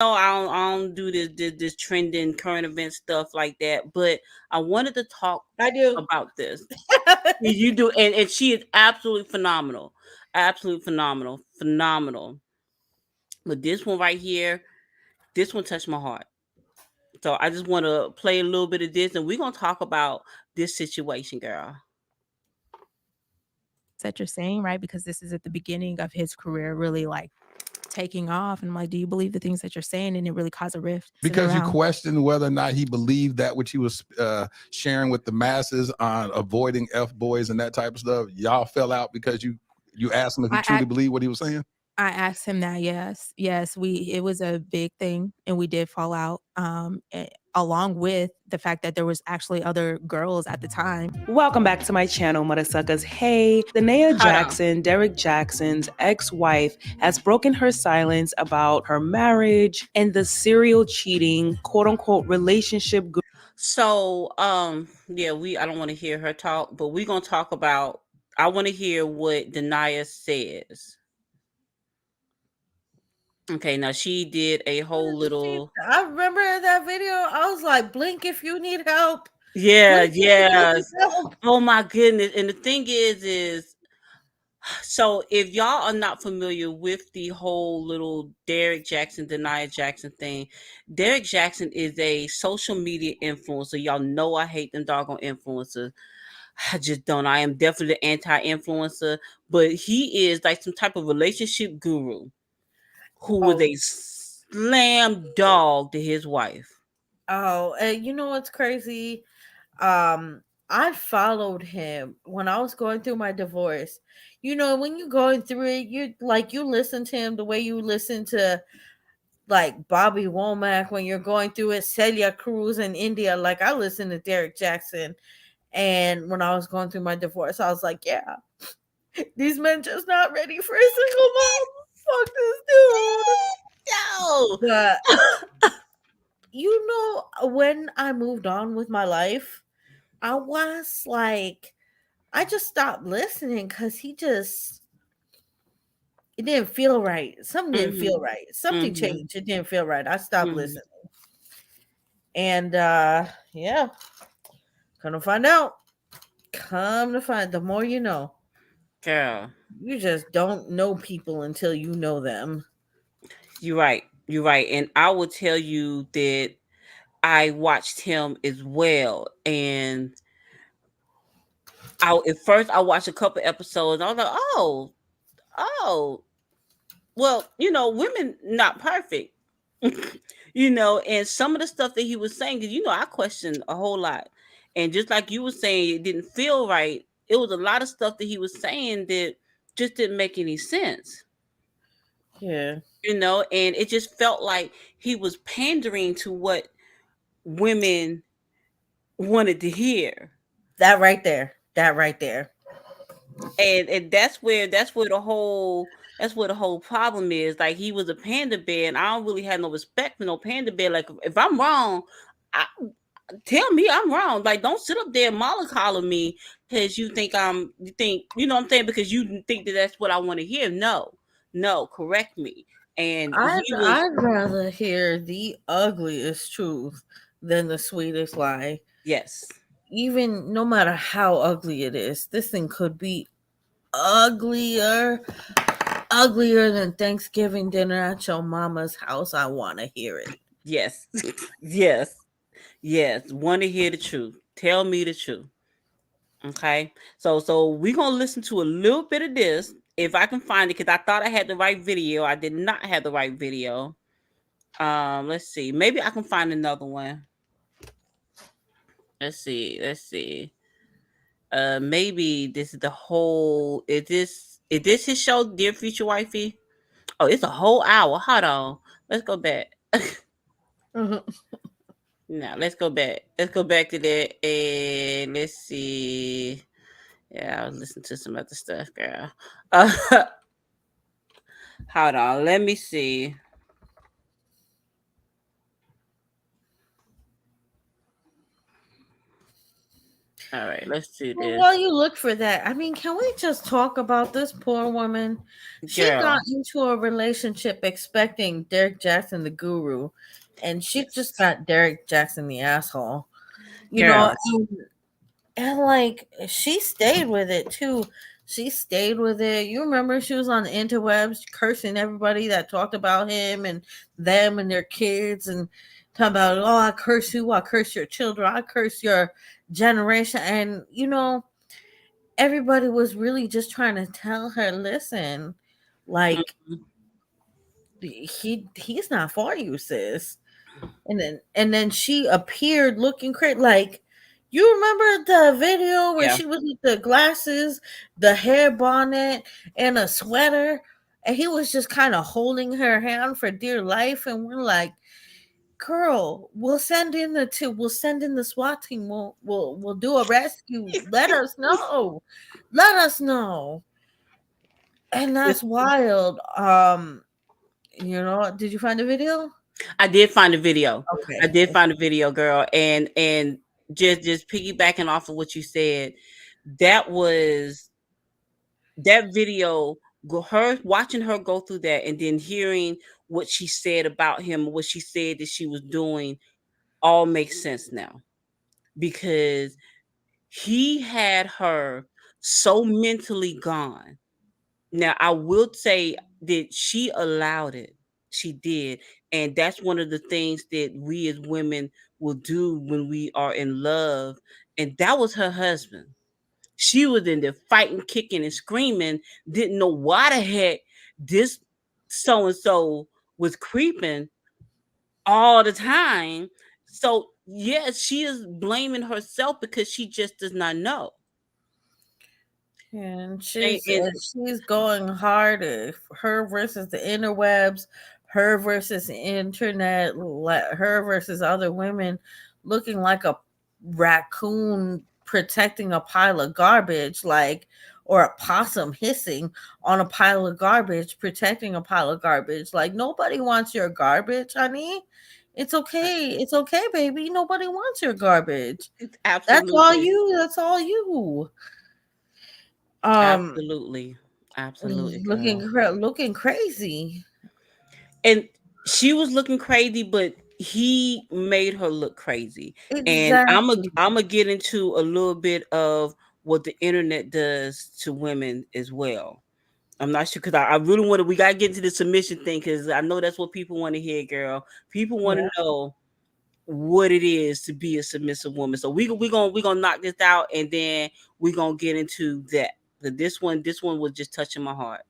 No, I don't do this trending current event stuff like that. But I wanted to talk I do. about this. You do, and she is absolutely phenomenal, absolutely phenomenal, phenomenal. But this one right here, this one touched my heart. So I just want to play a little bit of this, and we're gonna talk about this situation, girl. That you're saying, right? Because this is at the beginning of his career, really like taking off. And I'm like, do you believe the things that you're saying? And it really caused a rift. Because you questioned whether or not he believed that which he was sharing with the masses on avoiding F boys and that type of stuff. Y'all fell out because you asked him if he truly believed what he was saying. I asked him that. Yes. It was a big thing, and we did fall out. Along with the fact that there was actually other girls at the time. Welcome back to my channel, Mother Suckers. Hey, Da'Naia Jackson, Derrick Jackson's ex-wife, has broken her silence about her marriage and the serial cheating, quote-unquote, relationship. So, yeah, I don't want to hear her talk, but we're gonna talk about. I want to hear what Da'Naia says. Okay, now she did a whole little. I remember that video. I was like, "Blink if you need help." Yeah, yeah. Oh my goodness! And the thing is, so if y'all are not familiar with the whole little Derrick Jackson, Da'Naia Jackson thing, Derrick Jackson is a social media influencer. Y'all know I hate them doggone influencers. I just don't. I am definitely anti-influencer, but he is like some type of relationship guru who was a slam dog to his wife. Oh, and you know what's crazy? I followed him when I was going through my divorce. You know, when you're going through it, you listen to him the way you listen to like Bobby Womack when you're going through it, Celia Cruz in India. Like I listened to Derrick Jackson, and when I was going through my divorce, I was like, yeah, these men just not ready for a single mom. Fuck this dude. No. But you know, when I moved on with my life, I was like, I just stopped listening because it didn't feel right. Something didn't feel right. Something changed. It didn't feel right. I stopped listening. And yeah, gonna find out. Come to find, the more you know. Girl. You just don't know people until you know them. You're right. You're right. And I will tell you that I watched him as well. And at first I watched a couple episodes. I was like, oh, well, women not perfect. And some of the stuff that he was saying, because I questioned a whole lot. And just like you were saying, it didn't feel right. It was a lot of stuff that he was saying that just didn't make any sense. Yeah. And it just felt like he was pandering to what women wanted to hear. That right there. And that's where the whole problem is. Like, he was a panda bear, and I don't really have no respect for no panda bear. Like, if I'm wrong, tell me I'm wrong. Like, don't sit up there and mollycoddle me because you think you know what I'm saying, because you think that that's what I want to hear. No, correct me. And I'd rather hear the ugliest truth than the sweetest lie. Yes. Even no matter how ugly it is, this thing could be uglier than Thanksgiving dinner at your mama's house. I want to hear it. Yes. Yes. Want to hear the truth. Tell me the truth. Okay. So we're going to listen to a little bit of this, if I can find it, because I thought I had the right video. I did not have the right video. Let's see. Maybe I can find another one. Let's see. Maybe this is the whole. Is this his show, Dear Future Wifey? Oh, it's a whole hour. Hold on. Let's go back. No, let's go back. Let's go back to that, and let's see. Yeah, I was listening to some other stuff, girl. Hold on. Let me see. All right, let's do Well, this. while you look for that, I mean, can we just talk about this poor woman? She Girl. got into a relationship expecting Derek Jackson the guru, and she just Yes. got Derek Jackson the asshole. You know, Girl. and like she stayed with it too. She stayed with it. You remember she was on the interwebs cursing everybody that talked about him and them and their kids and talking about, oh, I curse you, I curse your children, I curse your generation. And everybody was really just trying to tell her, listen, like Mhm. he's not for you, sis. And then she appeared looking crazy. Like, you remember the video where Yeah. she was with the glasses, the hair bonnet, and a sweater, and he was just kind of holding her hand for dear life, and we're like, girl, we'll send in the SWAT team. We'll do a rescue. Let us know. Let us know. And that's wild. Did you find the video? I did find a video. I Okay. did find a video, girl, and just piggybacking off of what you said, that was that video. Her watching her go through that, and then hearing what she said about him, what she said that she was doing, all makes sense now because he had her so mentally gone. Now, I will say that she allowed it. She did. And that's one of the things that we as women will do when we are in love. And that was her husband. She was in there fighting, kicking, and screaming, didn't know why the heck this so and so was creeping all the time. So, yes, she is blaming herself because she just does not know. And And, she's and and she's going hard. Her versus the interwebs, her versus the internet, her versus other women, looking like a raccoon protecting a pile of garbage, or a possum hissing on a pile of garbage, protecting a pile of garbage. Like, nobody wants your garbage, honey. It's okay. It's okay, baby. Nobody wants your garbage. That's all absolutely. you. That's all you. Um, Absolutely. Absolutely, girl. looking crazy. And she was looking crazy, but he made her look crazy. And Exactly. I'm gonna get into a little bit of what the internet does to women as well. I'm not sure because I really want to. We gotta get into the submission thing because I know that's what people want to hear, girl. People want Yeah. to know what it is to be a submissive woman. So we gonna knock this out, and then we gonna get into that. But this one was just touching my heart.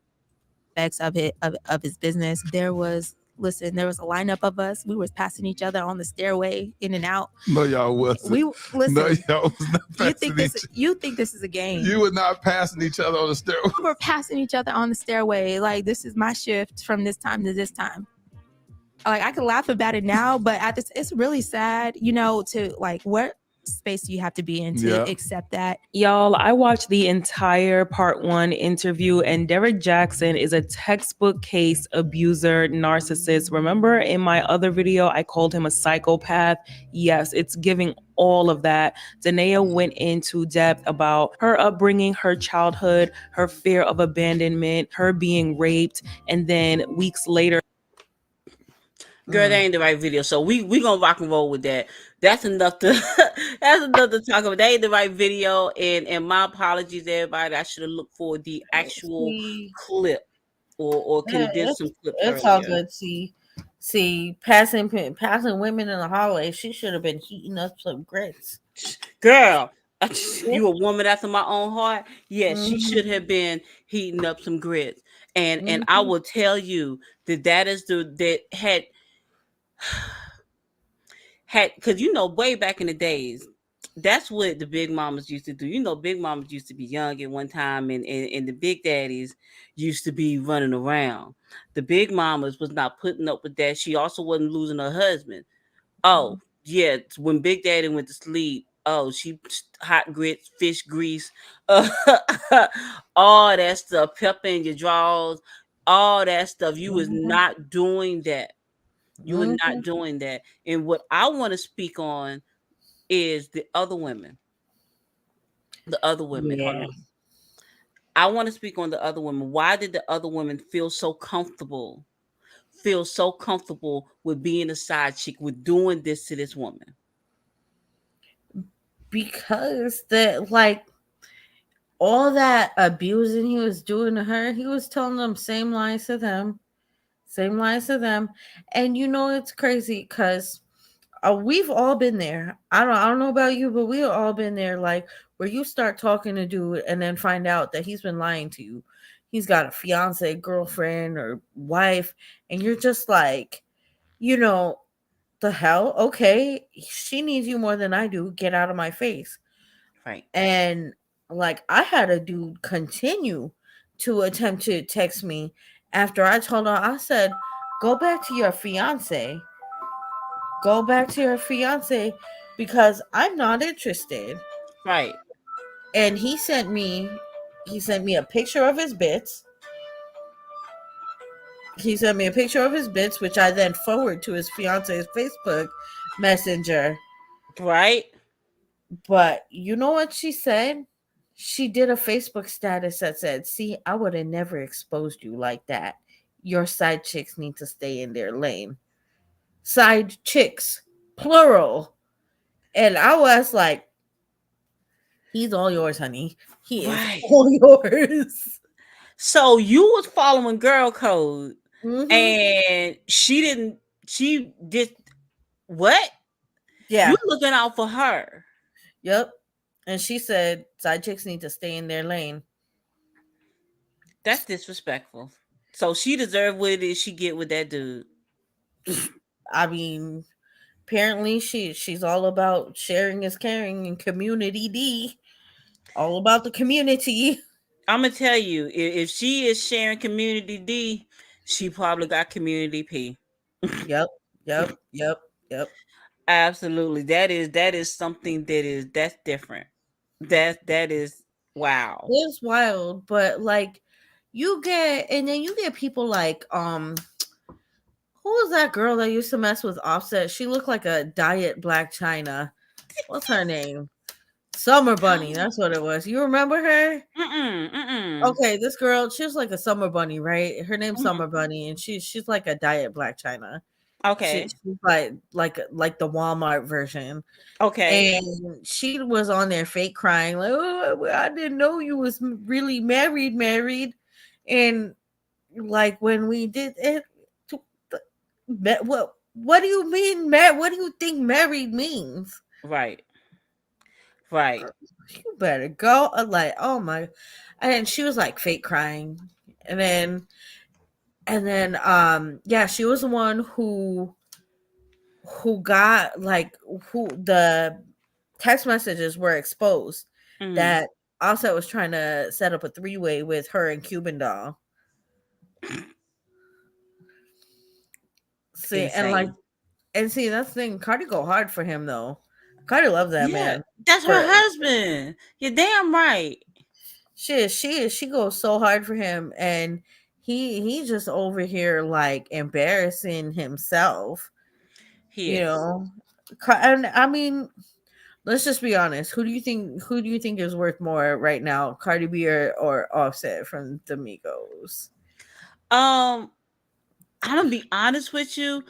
Of it of his business. There was a lineup of us. We was passing each other on the stairway in and out. No, y'all wasn't. We listen. No, y'all was not You think this is a game? You were not passing each other on the stairway. We were passing each other on the stairway. Like, this is my shift from this time to this time. Like, I can laugh about it now, but it's really sad, to like, what space do you have to be in to accept that? Y'all, I watched the entire part 1 interview, and Derek Jackson is a textbook case abuser, narcissist. Remember in my other video, I called him a psychopath? Yes, it's giving all of that. Danae went into depth about her upbringing, her childhood, her fear of abandonment, her being raped, and then weeks later. Girl, that ain't the right video. So we gonna rock and roll with that. That's enough to that's enough to talk about. That ain't the right video. And my apologies, everybody. I should have looked for the actual clip or condensed some clips It's all earlier. good. See, passing women in the hallway. She should have been heating up some grits. Girl, you a woman after my own heart. Yes, she should Mhm. have been heating up some grits. And I Mhm. will tell you that is that had because way back in the days, that's what the big mamas used to do. Big mamas used to be young at one time, and the big daddies used to be running around. The big mamas was not putting up with that. She also wasn't losing her husband. Oh, yeah, when Big Daddy went to sleep, oh, she hot grits, fish grease, all that stuff, pepper in your drawers, all that stuff. You was not doing that. You were not doing that. And what I want to speak on is the other women. The other women. Hold Yeah. on. I want to speak on the other women. Why did the other women feel so comfortable? Feel so comfortable with being a side chick, with doing this to this woman? Because all that abusing he was doing to her, he was telling them same lines to them, same lines to them. And it's crazy because we've all been there. I don't know about you, but we've all been there. Like where you start talking to dude and then find out that he's been lying to you. He's got a fiance, girlfriend, or wife, and you're just like, the hell? Okay, she needs you more than I do. Get out of my face. Right. And like I had a dude continue to attempt to text me after I told her, I said, go back to your fiance. Go back to your fiance because I'm not interested. Right. And he sent me a picture of his bits. He sent me a picture of his bits, which I then forward to his fiance's Facebook Messenger. Right. But you know what she said? She did a Facebook status that said, see, I would have never exposed you like that. Your side chicks need to stay in their lane. Side chicks, plural. And I was like, he's all yours, honey. He Right. is all yours. So you was following girl code, Mhm. and she did what? Yeah. You looking out for her. Yep. And she said side chicks need to stay in their lane. That's disrespectful. So she deserved what it is she get with that dude. I mean, apparently she's all about sharing is caring and community D. All about the community. I'm gonna tell you, if she is sharing community D, she probably got community P. Yep. Absolutely. That is something that's different. That is wow. It's wild, but like you get people like who was that girl that used to mess with Offset? She looked like a diet Black China. What's her name? Summer Bunny. That's what it was. You remember her? Okay, this girl, she was like a Summer Bunny, right? Her name's Summer Bunny, and she's like a diet Black China. Okay. She's like the Walmart version. Okay. And she was on there fake crying, like, oh, I didn't know you was really married. And like when we did it, what do you mean, what do you think married means? Right. You better go. Like, oh my. And she was like fake crying. And then yeah, she was the one who got like who the text messages were exposed that Offset was trying to set up a three-way with her and Cuban Doll. See, Insane. and see, that's the thing. Cardi go hard for him though. Cardi loves that man. That's her husband. You're damn right. She goes so hard for him, and he's just over here like embarrassing himself. And I mean, let's just be honest. Who do you think is worth more right now, Cardi B or Offset from the Migos? I'm gonna be honest with you.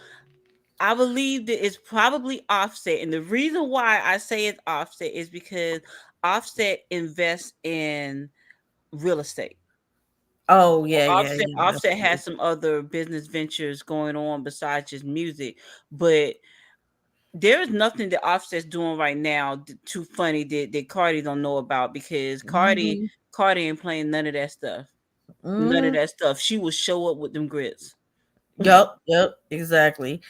I believe that it's probably Offset, and the reason why I say it's Offset is because Offset invests in real estate. Oh yeah, Offset has some other business ventures going on besides just music, but there is nothing that Offset's doing right now too funny that Cardi don't know about, because Cardi ain't playing none of that stuff. None of that stuff. She will show up with them grits. Yep, exactly.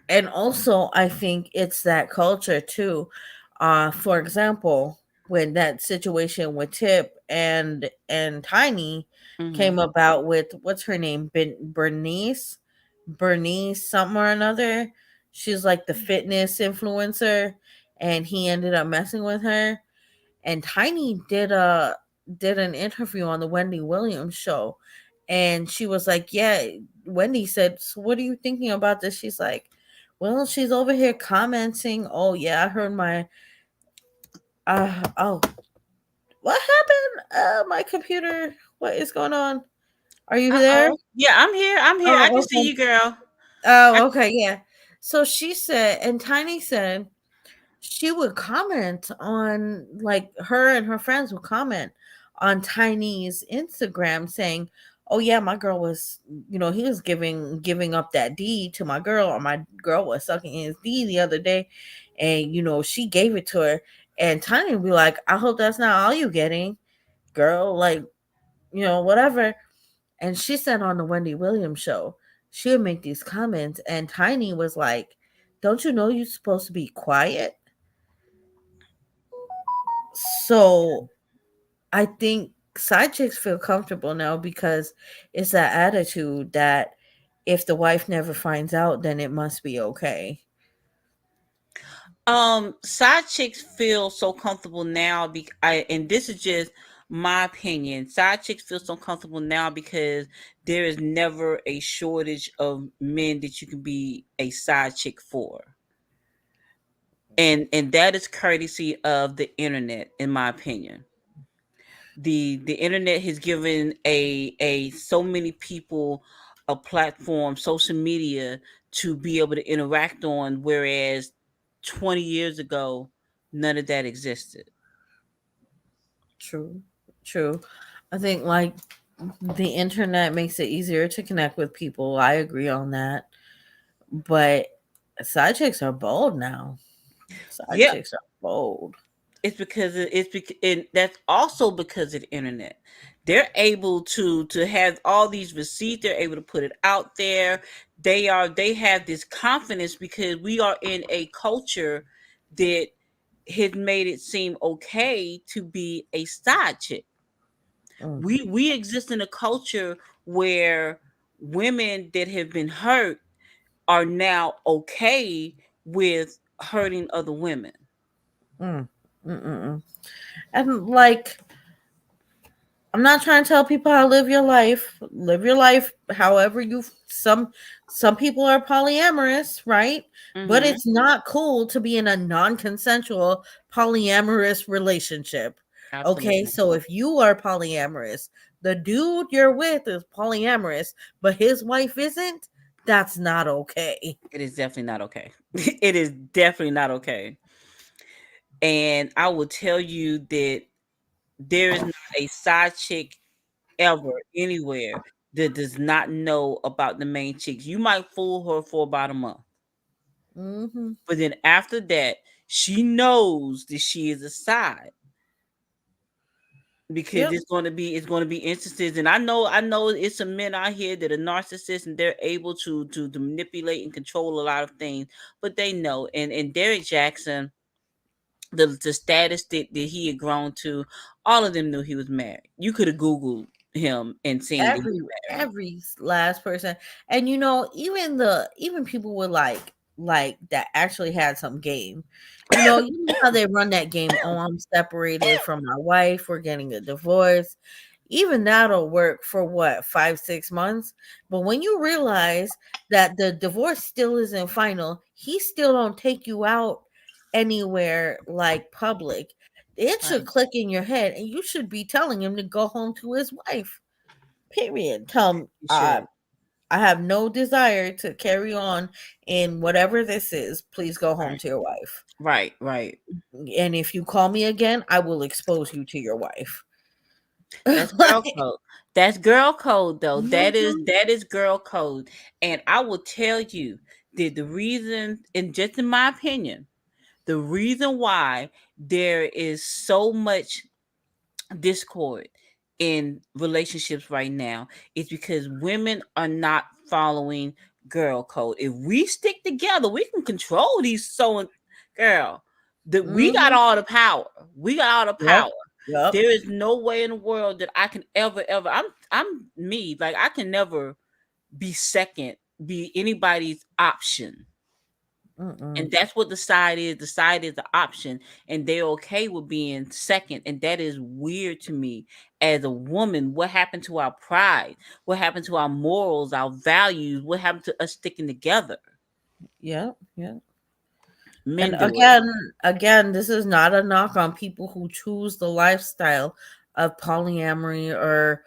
And also, I think it's that culture too. For example, when that situation with Tip and Tiny came about with what's her name, Bernice something or another. She's like the fitness influencer, and he ended up messing with her. And Tiny did an interview on the Wendy Williams show, and she was like, "Yeah." Wendy said, "So what are you thinking about this?" She's like, "Well, she's over here commenting. Oh yeah, I heard my What happened? My computer. What is going on? Are you there? Uh-oh. Yeah, I'm here. I'm here. I Oh, can see okay. you, girl. Oh, okay, yeah. So she said, and Tiny said she would comment on, like, her and her friends would comment on Tiny's Instagram saying, "Oh yeah, my girl was, he was giving up that D to my girl, or my girl was sucking his D the other day, and she gave it to her." And Tiny would be like, "I hope that's not all you getting, girl. Like, whatever." And she said on the Wendy Williams show, she would make these comments, and Tiny was like, "Don't you know you're supposed to be quiet?" So I think side chicks feel comfortable now because it's that attitude that if the wife never finds out, then it must be okay. Side chicks feel so comfortable now and this is just my opinion. Side chicks feel so comfortable now because there is never a shortage of men that you can be a side chick for. And that is courtesy of the internet, in my opinion. The internet has given a so many people a platform, social media, to be able to interact on, whereas 20 years ago none of that existed. True. True. I think, like, the internet makes it easier to connect with people. I agree on that. But side chicks are bold now. Side Yeah, chicks are bold. and that's also because of the internet. They're able to have all these receipts. They're able to put it out there. They have this confidence because we are in a culture that has made it seem okay to be a side chick. Mm. We exist in a culture where women that have been hurt are now okay with hurting other women. Mm. Mm-mm-mm. And, like, I'm not trying to tell people how to live your life. Live your life however you some people are polyamorous, right? But Mm-hmm. it's not cool to be in a non-consensual polyamorous relationship. Okay? Absolutely. So if you are polyamorous, the dude you're with is polyamorous, but his wife isn't, that's not okay. It is definitely not okay. It is definitely not okay. And I will tell you that there is not a side chick ever anywhere that does not know about the main chicks. You might fool her for about a month, Mhm. but then after that, she knows that she is a side, because Yep. it's going to be instances. And I know it's some men out here that are narcissists, and they're able to manipulate and control a lot of things, but they know. And Derek Jackson, the status that he had grown to, all of them knew he was married. You could have Googled him and seen that he every was married. every last person. And even people with, like that actually had some game. You know how they run that game. "Oh, I'm separated from my wife, we're getting a divorce." Even that'll work for what, 5 6 months. But when you realize that the divorce still isn't final, he still don't take you out anywhere like public, it should Right. click in your head, and you should be telling him to go home to his wife. Period. Tell him, You should. I have no desire to carry on in whatever this is. Please go home Right. to your wife. Right. Right. And if you call me again, I will expose you to your wife. That's girl code. That's girl code, though. That is Mhm. that is girl code. And I will tell you that the reason, and just in my opinion, the reason why there is so much discord in relationships right now is because women are not following girl code. If we stick together, we can control these girl. That we got Mhm. all the power. We got all the Yep. power. Yep. There is no way in the world that I can ever I'm me. Like, I can never be anybody's option. And Mm-mm. that's what the side is. The side is the option, and they're okay with being second. And that is weird to me as a woman. What happened to our pride? What happened to our morals, our values? What happened to us sticking together? Yep. Yep. Men And do it. again, this is not a knock on people who choose the lifestyle of polyamory or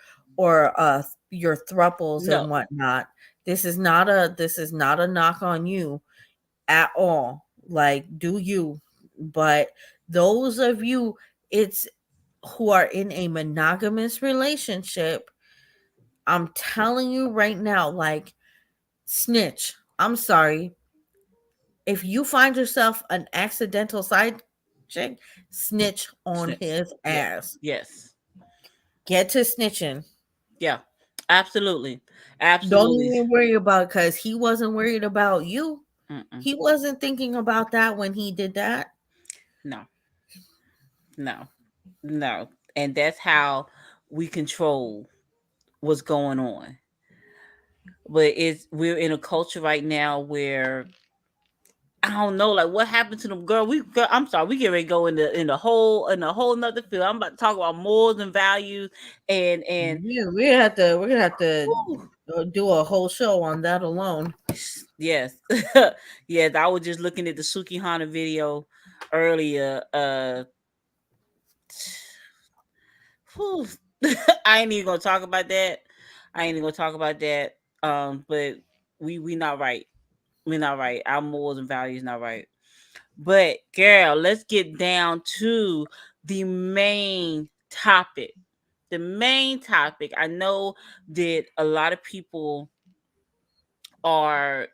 your thruples No. and whatnot. This is not a knock on you at all. Like, do you? But those of you, it's who are in a monogamous relationship, I'm telling you right now, like, snitch. I'm sorry. If you find yourself an accidental side chick, snitch on Snitch. his Yeah. ass. Yes. Get to snitching. Yeah. Absolutely. Don't Absolutely. even worry about, because he wasn't worried about you. Mm-mm. He wasn't thinking about that when he did that. No. No. No. And that's how we control what's going on. But we're in a culture right now where I don't know, like what happened to them girl. I'm sorry, we get ready to go in a whole nother field. I'm about to talk about morals and values and Yeah, we're gonna have to whew, do a whole show on that alone. yes. Yes, I was just looking at the Suki Hana video earlier. Whew. I ain't even gonna talk about that. I ain't even gonna talk about that. But we not right. We're not right. Our morals and values not right. But girl, let's get down to the main topic. The main topic. I know that a lot of people are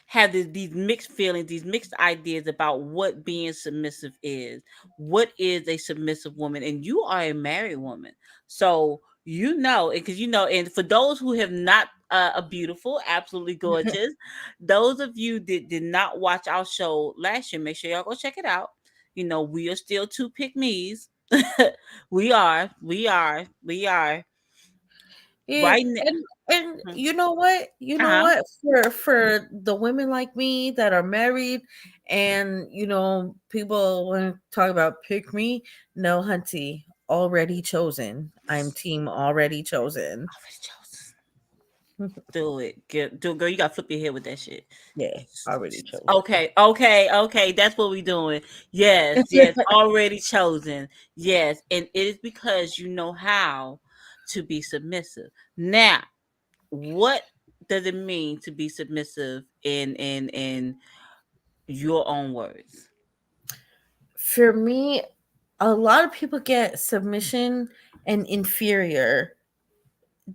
have these mixed feelings, these mixed ideas about what being submissive is. What is a submissive woman? And you are a married woman. So you know, because you know, and for those who have not a beautiful, absolutely gorgeous, those of you that did not watch our show last year, make sure y'all go check it out. You know, we are still two pick me's. We are Yeah, right now. and you know what? You know Uh-huh. what? For the women like me that are married, and people want to talk about pick me. No, hunty, already chosen. I'm team already chosen. Already chosen. Do it. Girl, you gotta flip your head with that shit. Yeah, already chosen. Okay. That's what we doing. Yes. Already chosen. Yes. And it is because you know how to be submissive. Now, what does it mean to be submissive in your own words? For me, a lot of people get submission and inferior.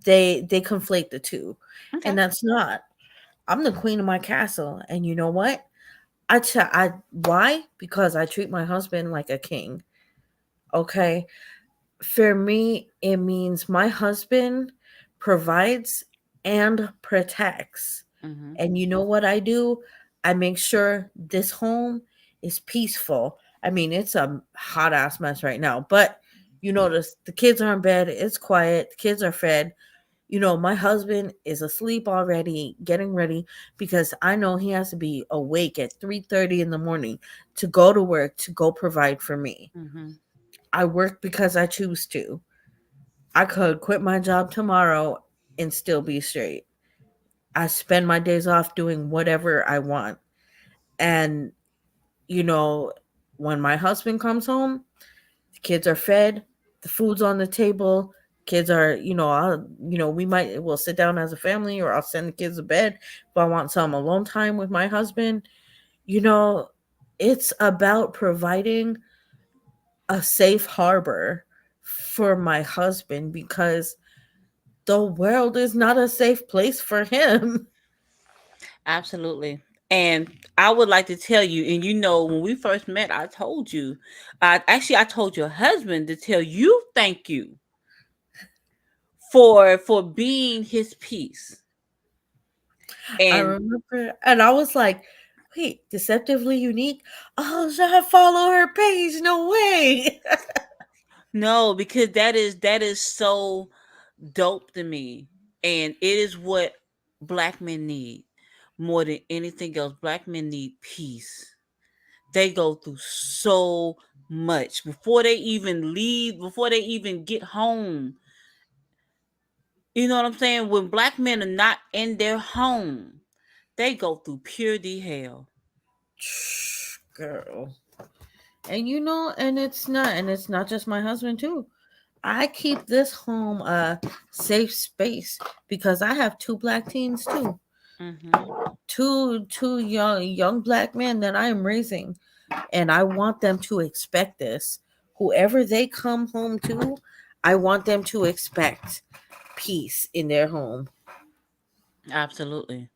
They conflate the two, Okay. and that's not. I'm the queen of my castle, and you know what? I why? Because I treat my husband like a king. Okay. For me, it means my husband provides and protects. Mm-hmm. And you know what I do? I make sure this home is peaceful. I mean, it's a hot ass mess right now, but the kids are in bed, it's quiet, the kids are fed. My husband is asleep already, getting ready, because I know he has to be awake at 3:30 in the morning to go to work, to go provide for me. Mm-hmm. I work because I choose to. I could quit my job tomorrow and still be straight. I spend my days off doing whatever I want. And you know, when my husband comes home, the kids are fed, the food's on the table, kids are, we'll sit down as a family, or I'll send the kids to bed if I want some alone time with my husband. You know, it's about providing a safe harbor for my husband, because the world is not a safe place for him. Absolutely. And I would like to tell you, and when we first met, I told you, I told your husband to tell you thank you for being his peace. I And remember, and I was like, wait, deceptively unique? Oh, should I follow her page? No way. no, because that is so dope to me. And it is what black men need more than anything else. Black men need peace. They go through so much before they even leave, before they even get home. You know what I'm saying? When black men are not in their home, they go through pure D hell. girl. And and it's not just my husband too. I keep this home a safe space because I have two black teens too. Mm-hmm. Two young black men that I am raising, and I want them to expect this. Whoever they come home to, I want them to expect peace in their home. Absolutely.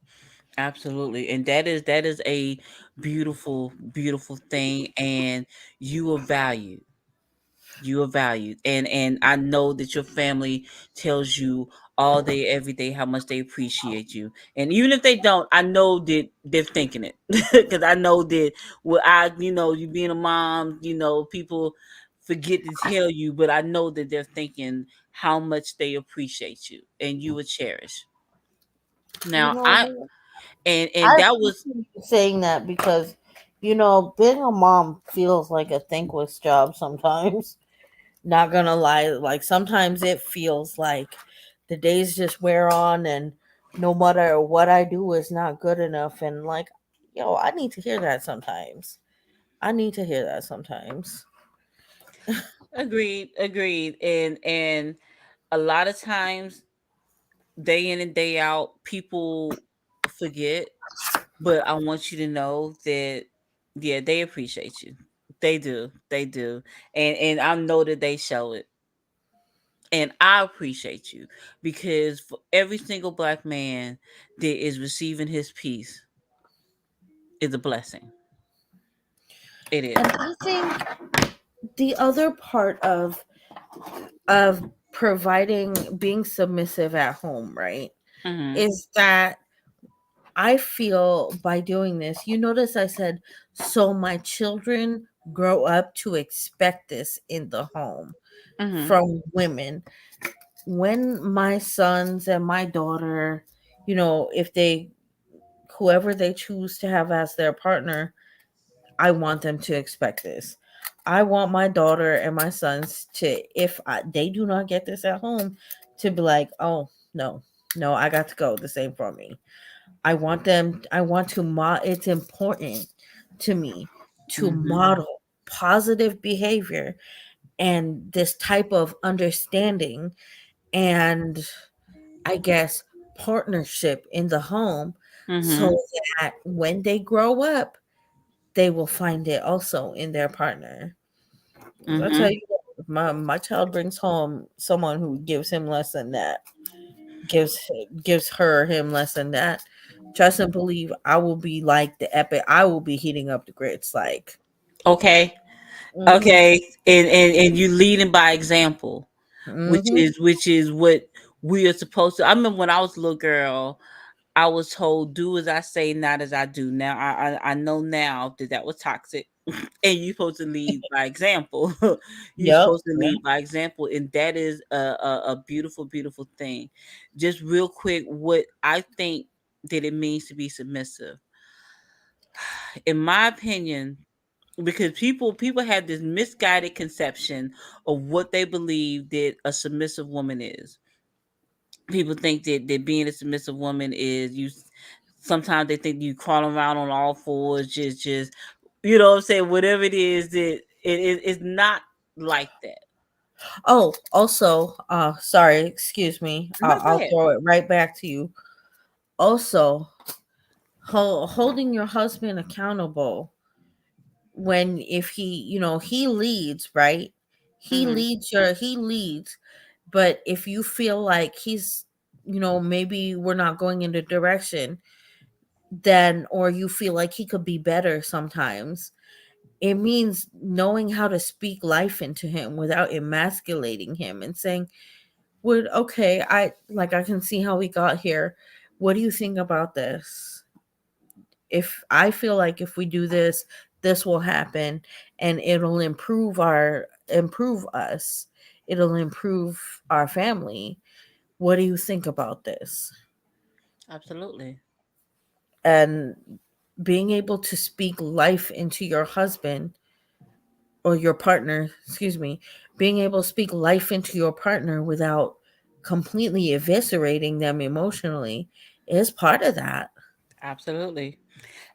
Absolutely. And that is a beautiful, beautiful thing. And you are valued. You are valued. And I know that your family tells you all day, every day how much they appreciate you. And even if they don't, I know that they're thinking it. Because I know that you being a mom, people forget to tell you, but I know that they're thinking how much they appreciate you and you would cherish. You Now know I what? and I that was appreciate you saying that because being a mom feels like a thankless job sometimes. Not gonna lie, like sometimes it feels like the days just wear on, and no matter what I do is not good enough. And like, I need to hear that sometimes. I need to hear that sometimes. agreed. And a lot of times, day in and day out, people forget. But I want you to know that, yeah, they appreciate you. They do. And I know that they show it. And I appreciate you because for every single black man that is receiving his peace is a blessing. It is. And I think the other part of providing being submissive at home, right, Mm-hmm. is that I feel by doing this, you notice I said, so my children grow up to expect this in the home Mm-hmm. from women. When my sons and my daughter, if whoever they choose to have as their partner, I want them to expect this. I want my daughter and my sons to, if they do not get this at home, to be like, oh, no, no, I got to go. This ain't for me. I want to it's important to me to Mm-hmm. model positive behavior and this type of understanding, and I guess partnership in the home, Mm-hmm. so that when they grow up, they will find it also in their partner. 'Cause I tell Mm-hmm. you, what, my child brings home someone who gives him less than that, gives gives her him less than that. Trust and believe, I will be like the epic. I will be heating up the grits, like. Okay. Mhm, Okay. And you leading by example, which mhm. is what we are supposed to. I remember when I was a little girl, I was told, "Do as I say, not as I do." Now I know now that that was toxic, and you're supposed to lead by example. You're Yep. supposed to lead by example, and that is a beautiful, beautiful thing. Just real quick, what I think that it means to be submissive, in my opinion, because people have this misguided conception of what they believe that a submissive woman is. People think that being a submissive woman is you. Sometimes they think you crawling around on all fours, just what I'm saying. Whatever it is, that it's not like that. Oh, also, sorry, excuse me. No, go I'll ahead. throw it right back to you. Also, holding your husband accountable when if he leads, right? Hmm. He leads, but if you feel like he's maybe we're not going in the direction, then or you feel like he could be better sometimes, it means knowing how to speak life into him without emasculating him and saying, would okay, I can see how we got here. What do you think about this? If I feel like if we do this, this will happen, and it'll improve us. It'll improve our family. What do you think about this? Absolutely. And being able to speak life into your husband or your partner, excuse me, being able to speak life into your partner without completely eviscerating them emotionally is part of that. Absolutely.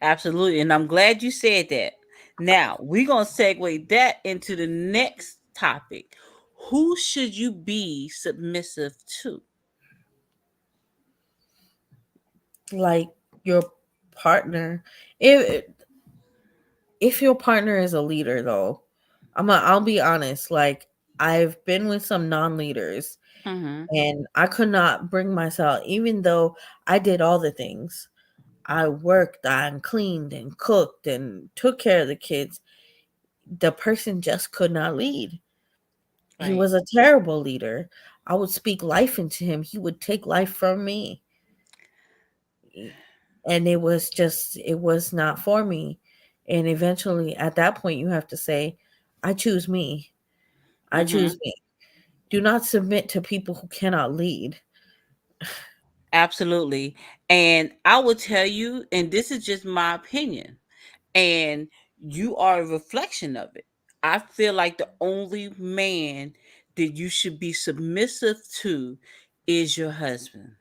Absolutely. And I'm glad you said that. Now we're gonna segue that into the next topic. Who should you be submissive to? Like your partner. If your partner is a leader, though, I'll be honest. Like, I've been with some non-leaders, Mm-hmm. and I could not bring myself, even though I did all the things. I worked and cleaned and cooked and took care of the kids. The person just could not lead. He Right. was a terrible leader. I would speak life into him. He would take life from me. And it was not for me. And eventually, at that point, you have to say, I choose me. I Mm-hmm. choose me. Do not submit to people who cannot lead. Absolutely. And I will tell you, and this is just my opinion, and you are a reflection of it. I feel like the only man that you should be submissive to is your husband,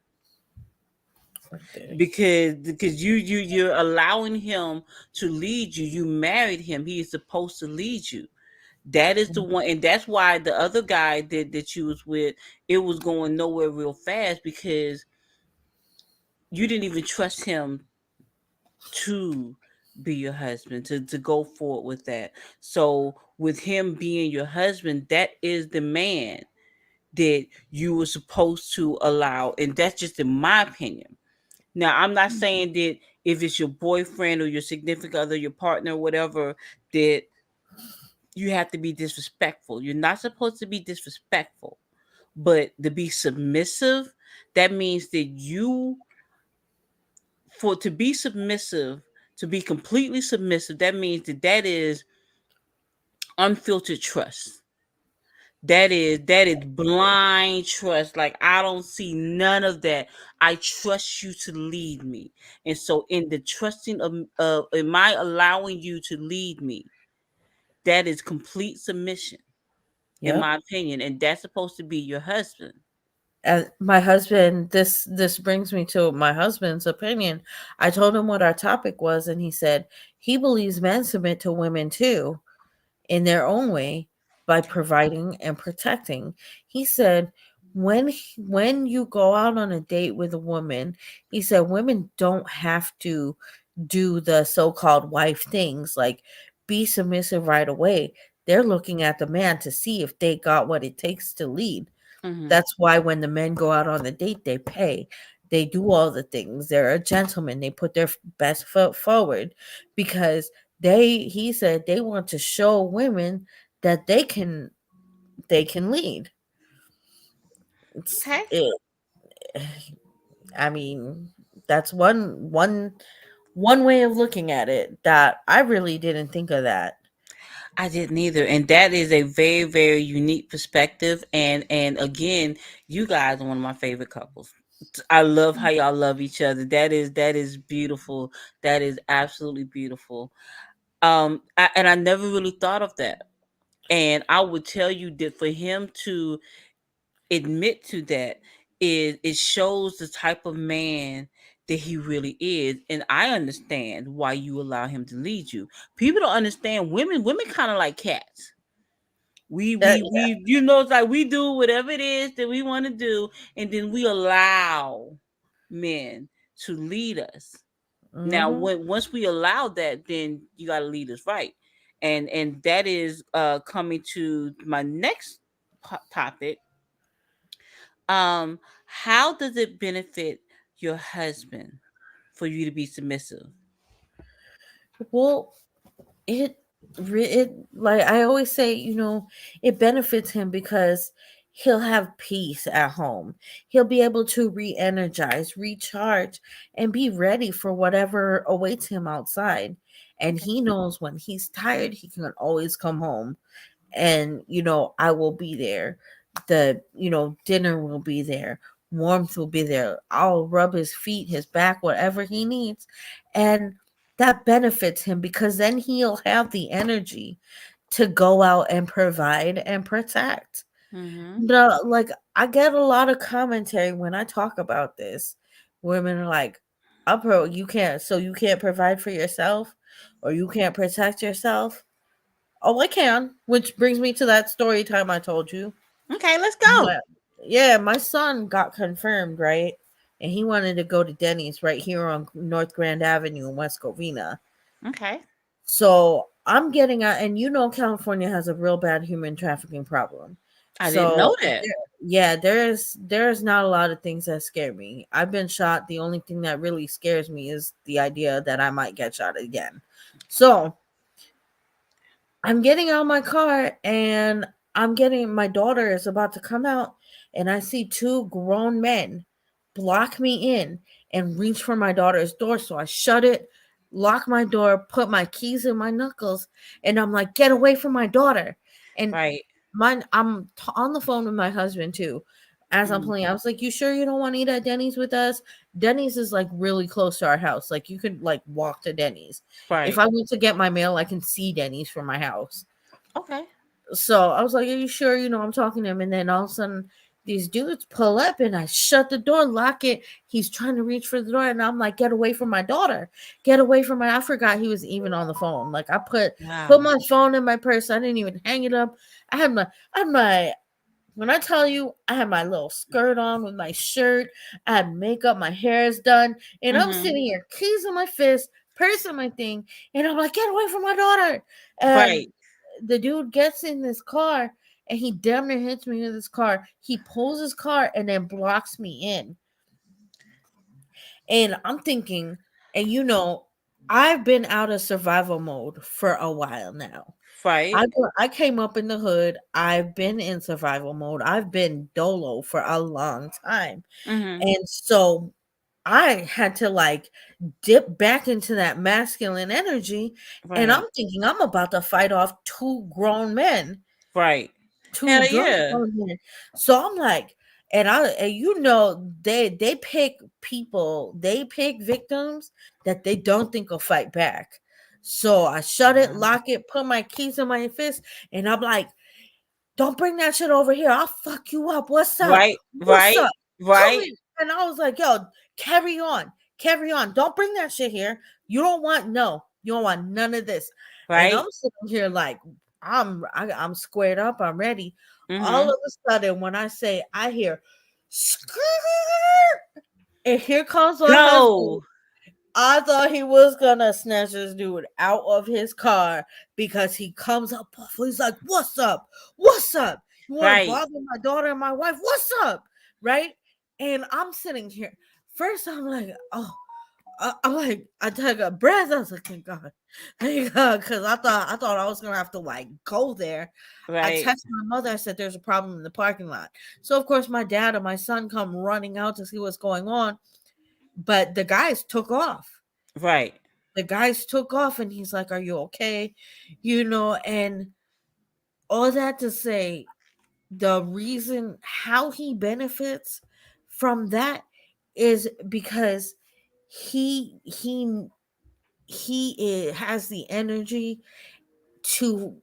because you're allowing him to lead you. You married him. He is supposed to lead you. That is the one, and that's why the other guy that you was with, it was going nowhere real fast, because you didn't even trust him to be your husband, to go forward with that. So with him being your husband, that is the man that you were supposed to allow, and that's just in my opinion. Now, I'm not saying that if it's your boyfriend or your significant other, your partner, whatever, that you have to be disrespectful. You're not supposed to be disrespectful, but to be submissive, that means that you, for to be submissive, to be completely submissive, that means that is unfiltered trust. That is blind trust. Like, I don't see none of that. I trust you to lead me. And so in the trusting of am I allowing you to lead me, that is complete submission, in Yep. my opinion. And that's supposed to be your husband. As my husband, this brings me to my husband's opinion. I told him what our topic was, and he said he believes men submit to women too, in their own way, by providing and protecting. He said when you go out on a date with a woman, he said women don't have to do the so-called wife things, like be submissive right away. They're looking at the man to see if they got what it takes to lead. Hmm. That's why when the men go out on the date, they pay. They do all the things. They're a gentleman. They put their best foot forward, because he said they want to show women that they can lead. It's Okay. it, I mean, that's one way of looking at it that I really didn't think of that. I didn't either, and that is a very, very unique perspective. And again, you guys are one of my favorite couples. I love how y'all love each other. That is beautiful. That is absolutely beautiful. And I never really thought of that. And I would tell you that for him to admit to that, is it shows the type of man that he really is. And I understand why you allow him to lead you. People don't understand women kind of like cats. we That we we it's like we do whatever it is that we want to do, and then we allow men to lead us. Now, mhm. once we allow that, then you got to lead us right. And that is coming to my next topic. How does it benefit your husband for you to be submissive? Well, it it like I always say, it benefits him because he'll have peace at home. He'll be able to re-energize, recharge, and be ready for whatever awaits him outside. And he knows when he's tired, he can always come home, and I will be there. The dinner will be there, warmth will be there. I'll rub his feet, his back, whatever he needs. And that benefits him, because then he'll have the energy to go out and provide and protect. Mm-hmm. No, like, I get a lot of commentary when I talk about this. Women are like, you can't provide for yourself. or you can't protect yourself. Oh, I can. Which brings me to that story time I told you. Okay, let's go. Yeah, my son got confirmed, right? And he wanted to go to Denny's right here on North Grand Avenue in West Covina. Okay. So I'm getting out, and you know, California has a real bad human trafficking problem. I didn't know that. Yeah, there's not a lot of things that scare me. I've been shot. The only thing that really scares me is the idea that I might get shot again. So I'm getting out of my car, and my daughter is about to come out, and I see two grown men block me in and reach for my daughter's door. So I shut it, lock my door, put my keys in my knuckles, and I'm like, get away from my daughter. And Right. I'm on the phone with my husband too. As I'm playing, I was like, you sure you don't want to eat at Denny's with us? Denny's is like really close to our house. Like you could like walk to Denny's. Right. If I went to get my mail, I can see Denny's from my house. Okay. So I was like, are you sure? You know, I'm talking to him. And then all of a sudden, these dudes pull up and I shut the door, lock it. He's trying to reach for the door. And I'm like, get away from my daughter. Get away from my. I forgot he was even on the phone. Like I put my phone in my purse. I didn't even hang it up. I had my when I tell you, I had my little skirt on with my shirt. I had makeup. My hair is done. And I'm sitting here, keys in my fist, purse in my thing. And I'm like, get away from my daughter. And Right. the dude gets in this car and he damn near hits me with his car. He pulls his car and then blocks me in. And I'm thinking, and you know, I've been out of survival mode for a while now. Right. I came up in the hood. I've been in survival mode. I've been dolo for a long time. And so I had to like dip back into that masculine energy. Right. And I'm thinking I'm about to fight off two grown men. Right. Two Hell yeah. grown men. So I'm like, and you know, they pick victims that they don't think will fight back. So I shut it, lock it, put my keys in my fist, and I'm like, don't bring that shit over here. I'll fuck you up. What's up? Right. What's Right. up? Right. And I was like, yo, carry on. Don't bring that shit here. You don't want none of this. Right. And I'm sitting here like, I'm squared up. I'm ready. All of a sudden, when I say, I hear, and here comes my husband. I thought he was gonna snatch this dude out of his car because he comes up. He's like, "What's up? What's up? You want to bother my daughter and my wife? What's up?" Right? And I'm sitting here. First, I'm like, "Oh." I took a breath. I was like, thank God, because I thought I was gonna have to like go there. Right. I texted my mother. I said, "There's a problem in the parking lot." So of course, my dad and my son come running out to see what's going on, but the guys took off. Right. The guys took off, and he's like, "Are you okay?" You know, and all that to say, the reason how he benefits from that is because he has the energy to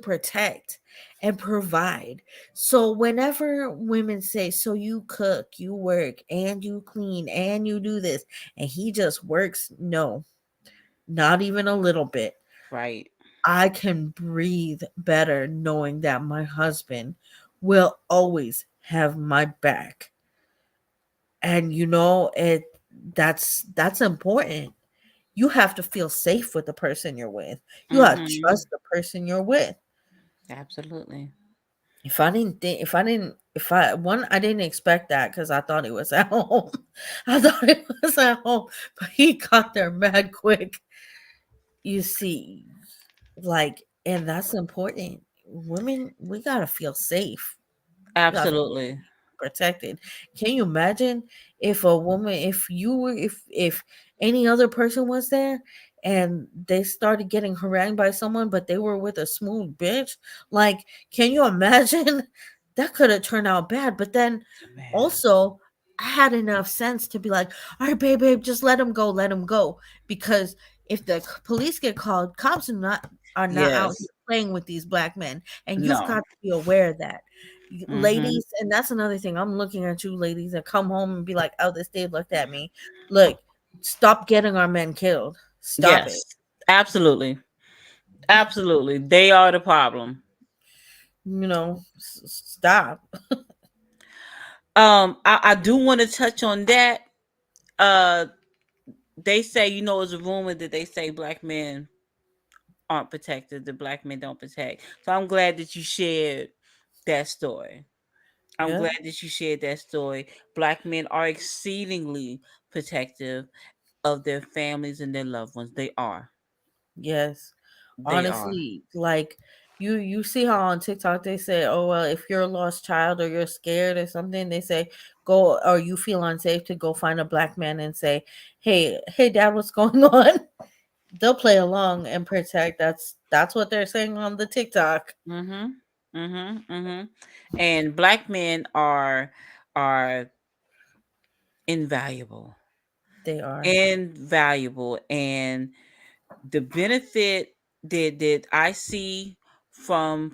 protect and provide. So whenever women say, so you cook, you work, and you clean, and you do this, and he just works, no, not even a little bit. Right. I can breathe better knowing that my husband will always have my back. And you know, that's important. You have to feel safe with the person you're with. You have to trust the person you're with. Absolutely. I didn't expect that because I thought it was at home. But he got there mad quick. You see, like, and that's important. Women, we gotta feel safe. Absolutely. Protected. Can you imagine if a woman, if any other person was there and they started getting harangued by someone, but they were with a smooth bitch? Like, can you imagine? That could have turned out bad. But then also, I had enough sense to be like, all right, babe, just let him go. Because if the police get called, cops are not out here playing with these black men. And you've got to be aware of that. Ladies, and that's another thing. I'm looking at you ladies that come home and be like, oh, this Dave looked at me. Look, stop getting our men killed. Stop it. Absolutely. Absolutely. They are the problem. Stop. I do want to touch on that. Uh they say, it's a rumor that they say black men aren't protected, the black men don't protect. So I'm glad that you shared that story. I'm Yeah. glad that you shared that story. Black men are exceedingly protective of their families and their loved ones. They are. Yes. They are. Honestly, like you see how on TikTok they say, "Oh well, if you're a lost child or you're scared or something," they say, "Go or you feel unsafe to go find a black man and say, hey, dad, what's going on?" They'll play along and protect. That's what they're saying on the TikTok. Mhm. Mhm. Mhm. And black men are invaluable. They are. Invaluable. And the benefit that I see from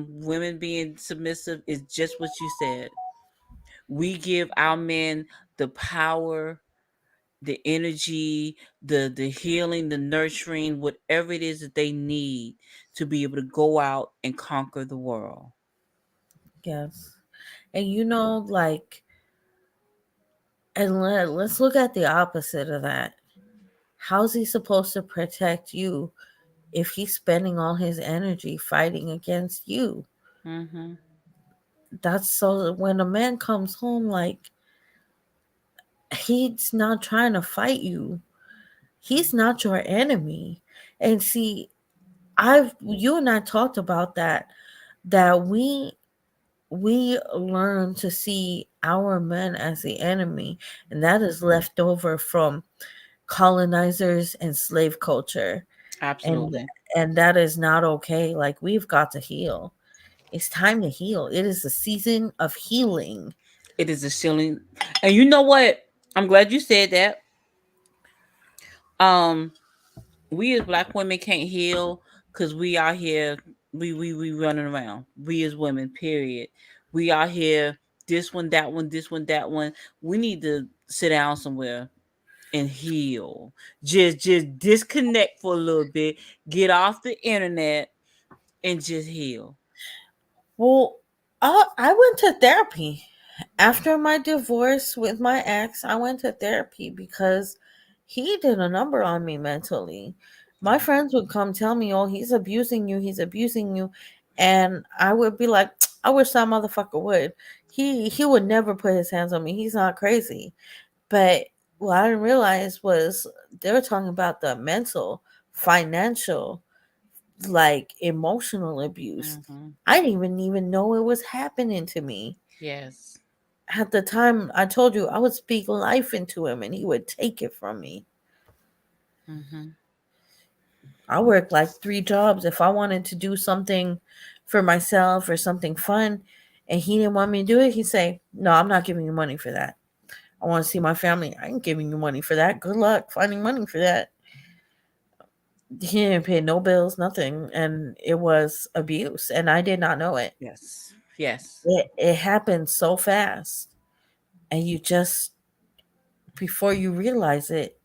women being submissive is just what you said. We give our men the power, the energy, the healing, the nurturing, whatever it is that they need to be able to go out and conquer the world. Yes. And like, and let's look at the opposite of that. How's he supposed to protect you if he's spending all his energy fighting against you? Mhm. That's so when a man comes home, like, he's not trying to fight you. He's not your enemy. And see, I've you and I talked about that we learn to see our men as the enemy, and that is left over from colonizers and slave culture. And Absolutely. and that is not okay. Like, we've got to heal. It's time to heal. It is a season of healing. It is a ceiling. And you know what? I'm glad you said that. Um, we as black women can't heal because we out here, we running around. We as women, period. We out here, this one, that one, this one, that one. We need to sit down somewhere and heal. Just disconnect for a little bit, get off the internet and just heal. Well, I went to therapy. After my divorce with my ex, I went to therapy because he did a number on me mentally. My friends would come tell me, "Oh, he's abusing you. He's abusing you," and I would be like, "I wish that motherfucker would. He would never put his hands on me. He's not crazy." But what I didn't realize was they were talking about the mental, financial, like emotional abuse. Mhm. I didn't even know it was happening to me. Yes. At the time, I told you I would speak life into him and he would take it from me. Mhm. I worked like 3 jobs. If I wanted to do something for myself or something fun and he didn't want me to do it, he'd say, "No, I'm not giving you money for that. I want to see my family. I ain't giving you money for that. Good luck finding money for that." He didn't pay no bills, nothing. And it was abuse. And I did not know it. Yes. Yes. It happened so fast. And you just, before you realize it,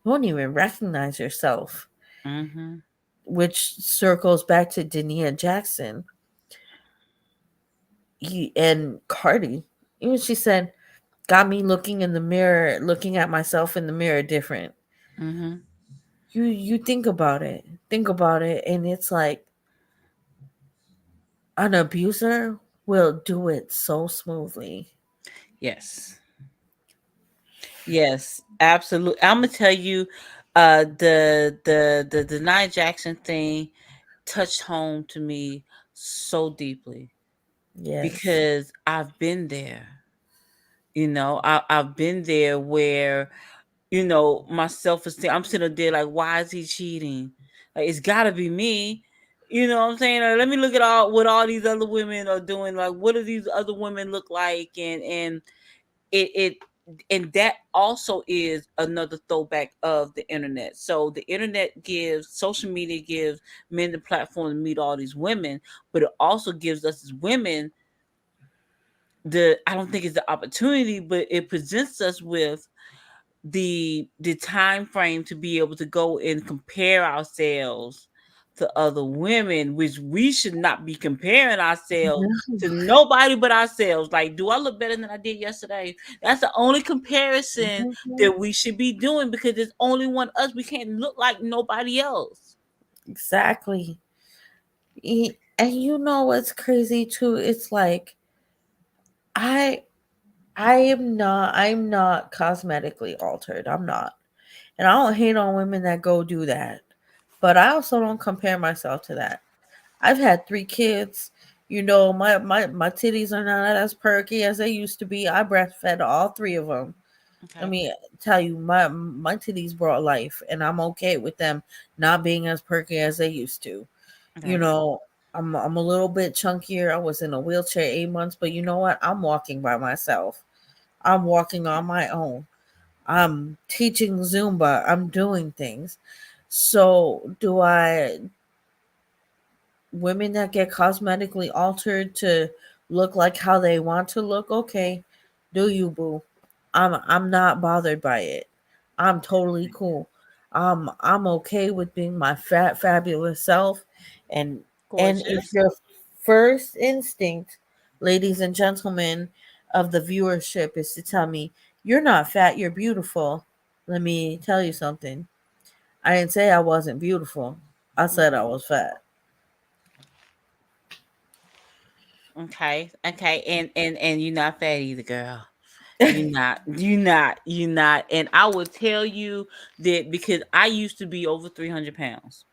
you won't even recognize yourself, Mhm. which circles back to Dania Jackson and Cardi. Even she said, got me looking in the mirror, looking at myself in the mirror different. Mhm. You think about it, and it's like an abuser will do it so smoothly. Yes. Yes, absolutely. I'm gonna tell you, the Nia Jackson thing touched home to me so deeply Yes. because I've been there. I've been there where my self esteem. I'm sitting there like, why is he cheating? Like, it's got to be me. You know what I'm saying? Like, let me look at all what all these other women are doing. Like, what do these other women look like? And it and that also is another throwback of the internet. So the internet gives social media gives men the platform to meet all these women, but it also gives us as women I don't think it's the opportunity, but it presents us with the time frame to be able to go and compare ourselves to other women, which we should not be comparing ourselves to nobody but ourselves. Like, do I look better than I did yesterday? That's the only comparison that we should be doing, because there's only one us. We can't look like nobody else. Exactly. And you know what's crazy too? It's like I I'm not cosmetically altered. I'm not. And I don't hate on women that go do that. But I also don't compare myself to that. I've had 3 kids. You know, my titties are not as perky as they used to be. I breastfed all 3 of them. Okay. Let me tell you, my titties brought life, and I'm okay with them not being as perky as they used to. Okay. You know, I'm a little bit chunkier. I was in a wheelchair 8 months, but you know what? I'm walking by myself. I'm walking on my own. I'm teaching Zumba. I'm doing things. So, do I women that get cosmetically altered to look like how they want to look? Okay, do you, boo? I'm not bothered by it. I'm totally cool. I'm okay with being my fat fabulous self, and if Gorgeous. your first instinct, ladies and gentlemen of the viewership, is to tell me you're not fat, you're beautiful, let me tell you something. I didn't say I wasn't beautiful. I said I was fat. Okay. Okay. And you're not fat either, girl. You're not. And I will tell you that because I used to be over 300 pounds,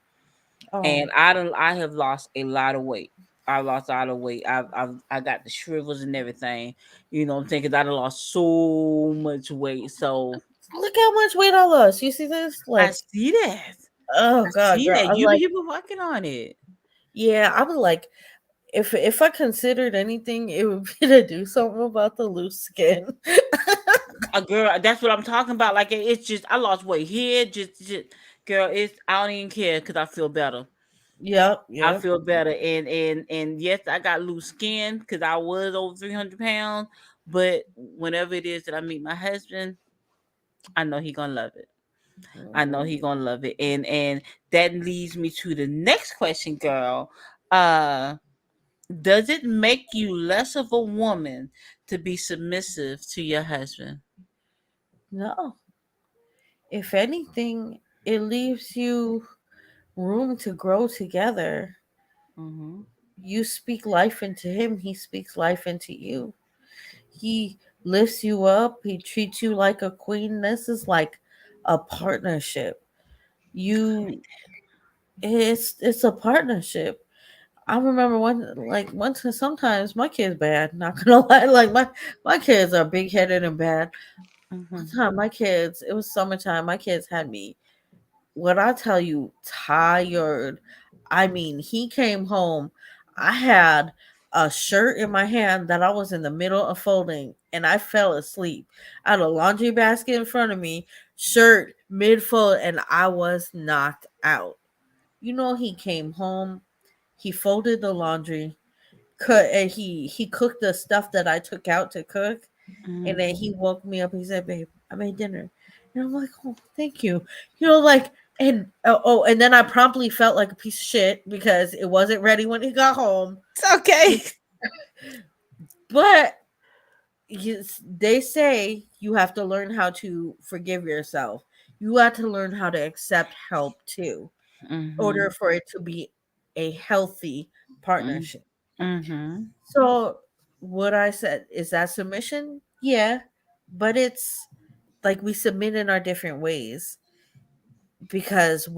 Oh, and I have lost a lot of weight. I lost a lot of weight. I got the shrivels and everything. You know what I'm saying? 'Cause I done lost so much weight. So look how much weight I lost. You see this? I Like, see that. oh I god, see girl. that. I'm You like, you been working on it. yeah, I was like, if I considered anything, it would be to do something about the loose skin. A girl, that's what I'm talking about. Like it's just I lost weight here. Just girl, it's I don't even care because I feel better. Yep, I yep. feel better, and yes, I got loose skin because I was over 300 pounds. But whenever it is that I meet my husband, I know he gonna love it. I know he gonna love it, and that leads me to the next question, girl. Uh, does it make you less of a woman to be submissive to your husband? No. If anything, it leaves you room to grow together. Mm-hmm. You speak life into him, he speaks life into you. He lifts you up, he treats you like a queen. This is like a partnership. You it's a partnership. I remember once sometimes my kid's bad, not gonna lie. Like my kids are big headed and bad. One Mm-hmm. time my kids, it was summertime, my kids had me, when I tell you, tired. I mean, he came home. I had a shirt in my hand that I was in the middle of folding and I fell asleep. I had a laundry basket in front of me, shirt mid fold, and I was knocked out. You know, he came home, he folded the laundry, cut, and he cooked the stuff that I took out to cook, and Mm-hmm. then he woke me up. He said, "Babe, I made dinner," and I'm like, "Oh, thank you." You know, like, and and then I promptly felt like a piece of shit because it wasn't ready when he got home. It's okay. But they say you have to learn how to forgive yourself. You have to learn how to accept help too, in Mm-hmm. order for it to be a healthy partnership. Mm-hmm. So what I said, is that submission? Yeah, but it's like we submit in our different ways because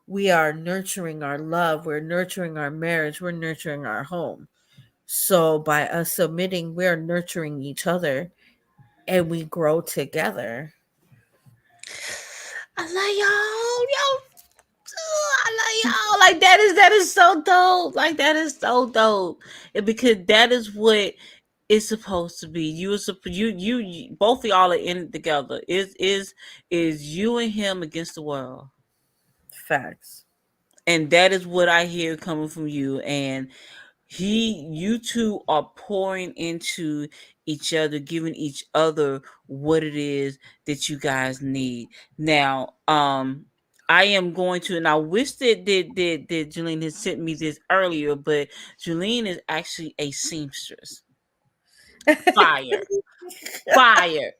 we are nurturing our love, we're nurturing our marriage, we're nurturing our home. So by us submitting, we're nurturing each other and we grow together. I love y'all. I love y'all. Like that is so dope. Like that is so dope. And because that is what it's supposed to be. You both of y'all are in it together. Is you and him against the world. Facts. And that is what I hear coming from you. And you two are pouring into each other, giving each other what it is that you guys need. Now, I am going to, and I wish that Julene had sent me this earlier, but Julene is actually a seamstress. Fire, fire,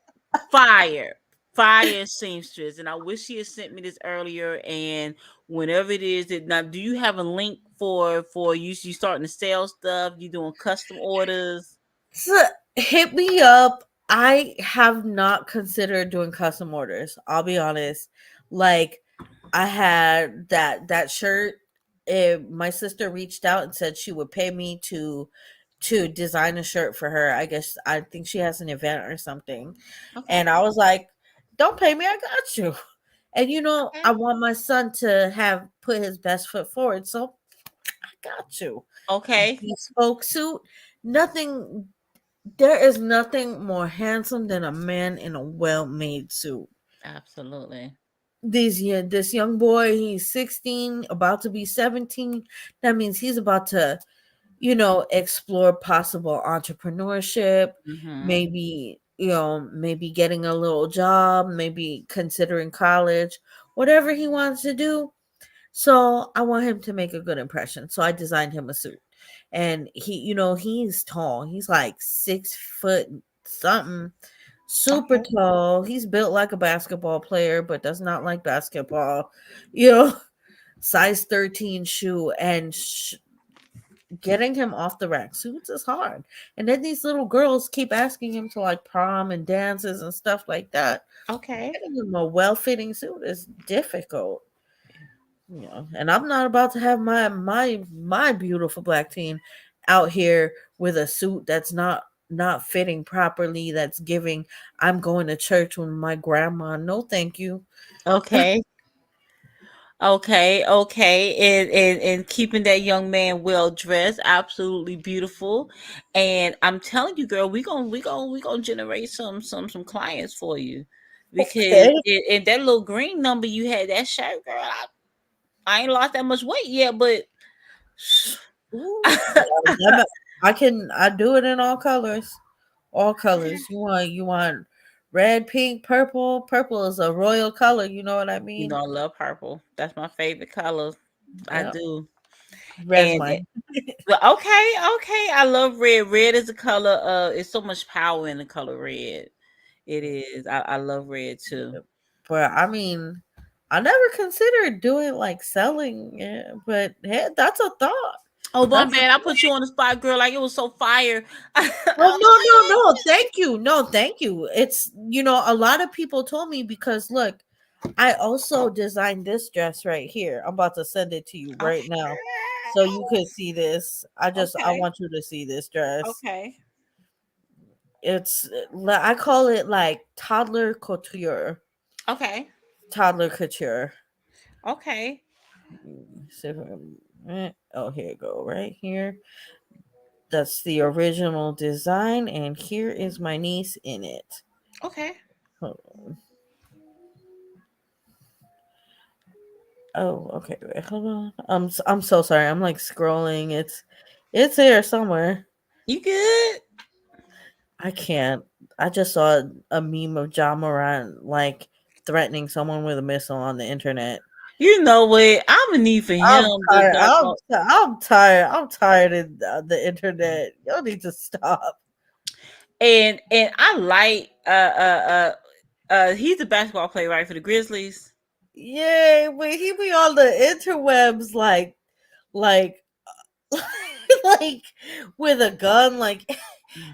fire, fire seamstress. And I wish she had sent me this earlier. And whenever it is that now, do you have a link for you starting to sell stuff? You doing custom orders? So, hit me up. I have not considered doing custom orders. I'll be honest. Like, I had that shirt. My sister reached out and said she would pay me to design a shirt for her. I think she has an event or something. Okay. And I was like, "Don't pay me, I got you." And Okay. I want my son to have put his best foot forward, so I got you. Okay. Bespoke suit. Nothing. There is nothing more handsome than a man in a well-made suit. Absolutely. This young boy, he's 16, about to be 17. That means he's about to, explore possible entrepreneurship, Mhm. maybe, maybe getting a little job, maybe considering college, whatever he wants to do. So I want him to make a good impression. So I designed him a suit. And he's tall. He's like 6 foot something, super Okay. tall. He's built like a basketball player, but does not like basketball. Size 13 shoe, and getting him off the rack suits is hard. And then these little girls keep asking him to like prom and dances and stuff like that. Okay. Getting him a well-fitting suit is difficult. And I'm not about to have my beautiful black teen out here with a suit that's not fitting properly, that's giving I'm going to church with my grandma. No, thank you. Okay. Okay. And keeping that young man well dressed, absolutely beautiful. And I'm telling you, girl, we gonna generate some clients for you. Because Okay. in that little green number you had, that shirt, girl, I ain't lost that much weight yet, but Ooh, I do it in all colors. All colors. You want red, pink, purple. Purple is a royal color, you know what I you mean? know I love purple. That's my favorite color. I Yeah. do. Red's And mine. but okay. I love red. Red is a color. It's so much power in the color red. It is. I love red too. But I mean, I never considered doing like selling it, but hey, that's a thought. Oh, my That's a bad. I put you on the spot, girl. Like it was so fire. Oh no. Thank you. No, thank you. It's a lot of people told me because look, I also designed this dress right here. I'm about to send it to you right Okay. now. So you can see this. I Okay. want you to see this dress. Okay. I call it like toddler couture. Okay. Toddler couture. Okay. Oh, here you go. Right here. That's the original design, and here is my niece in it. Okay. Hold on. Oh, okay. Wait, hold on. I'm so sorry. I'm like scrolling. It's here somewhere. You good? I can't. I just saw a meme of John Moran like threatening someone with a missile on the internet. You know what? I'm a need for him I'm to tired. start talking. I'm tired. I'm tired of the internet. Y'all need to stop. And I like he's a basketball player, right, for the Grizzlies. Yay! But he be on the interwebs like like with a gun. Like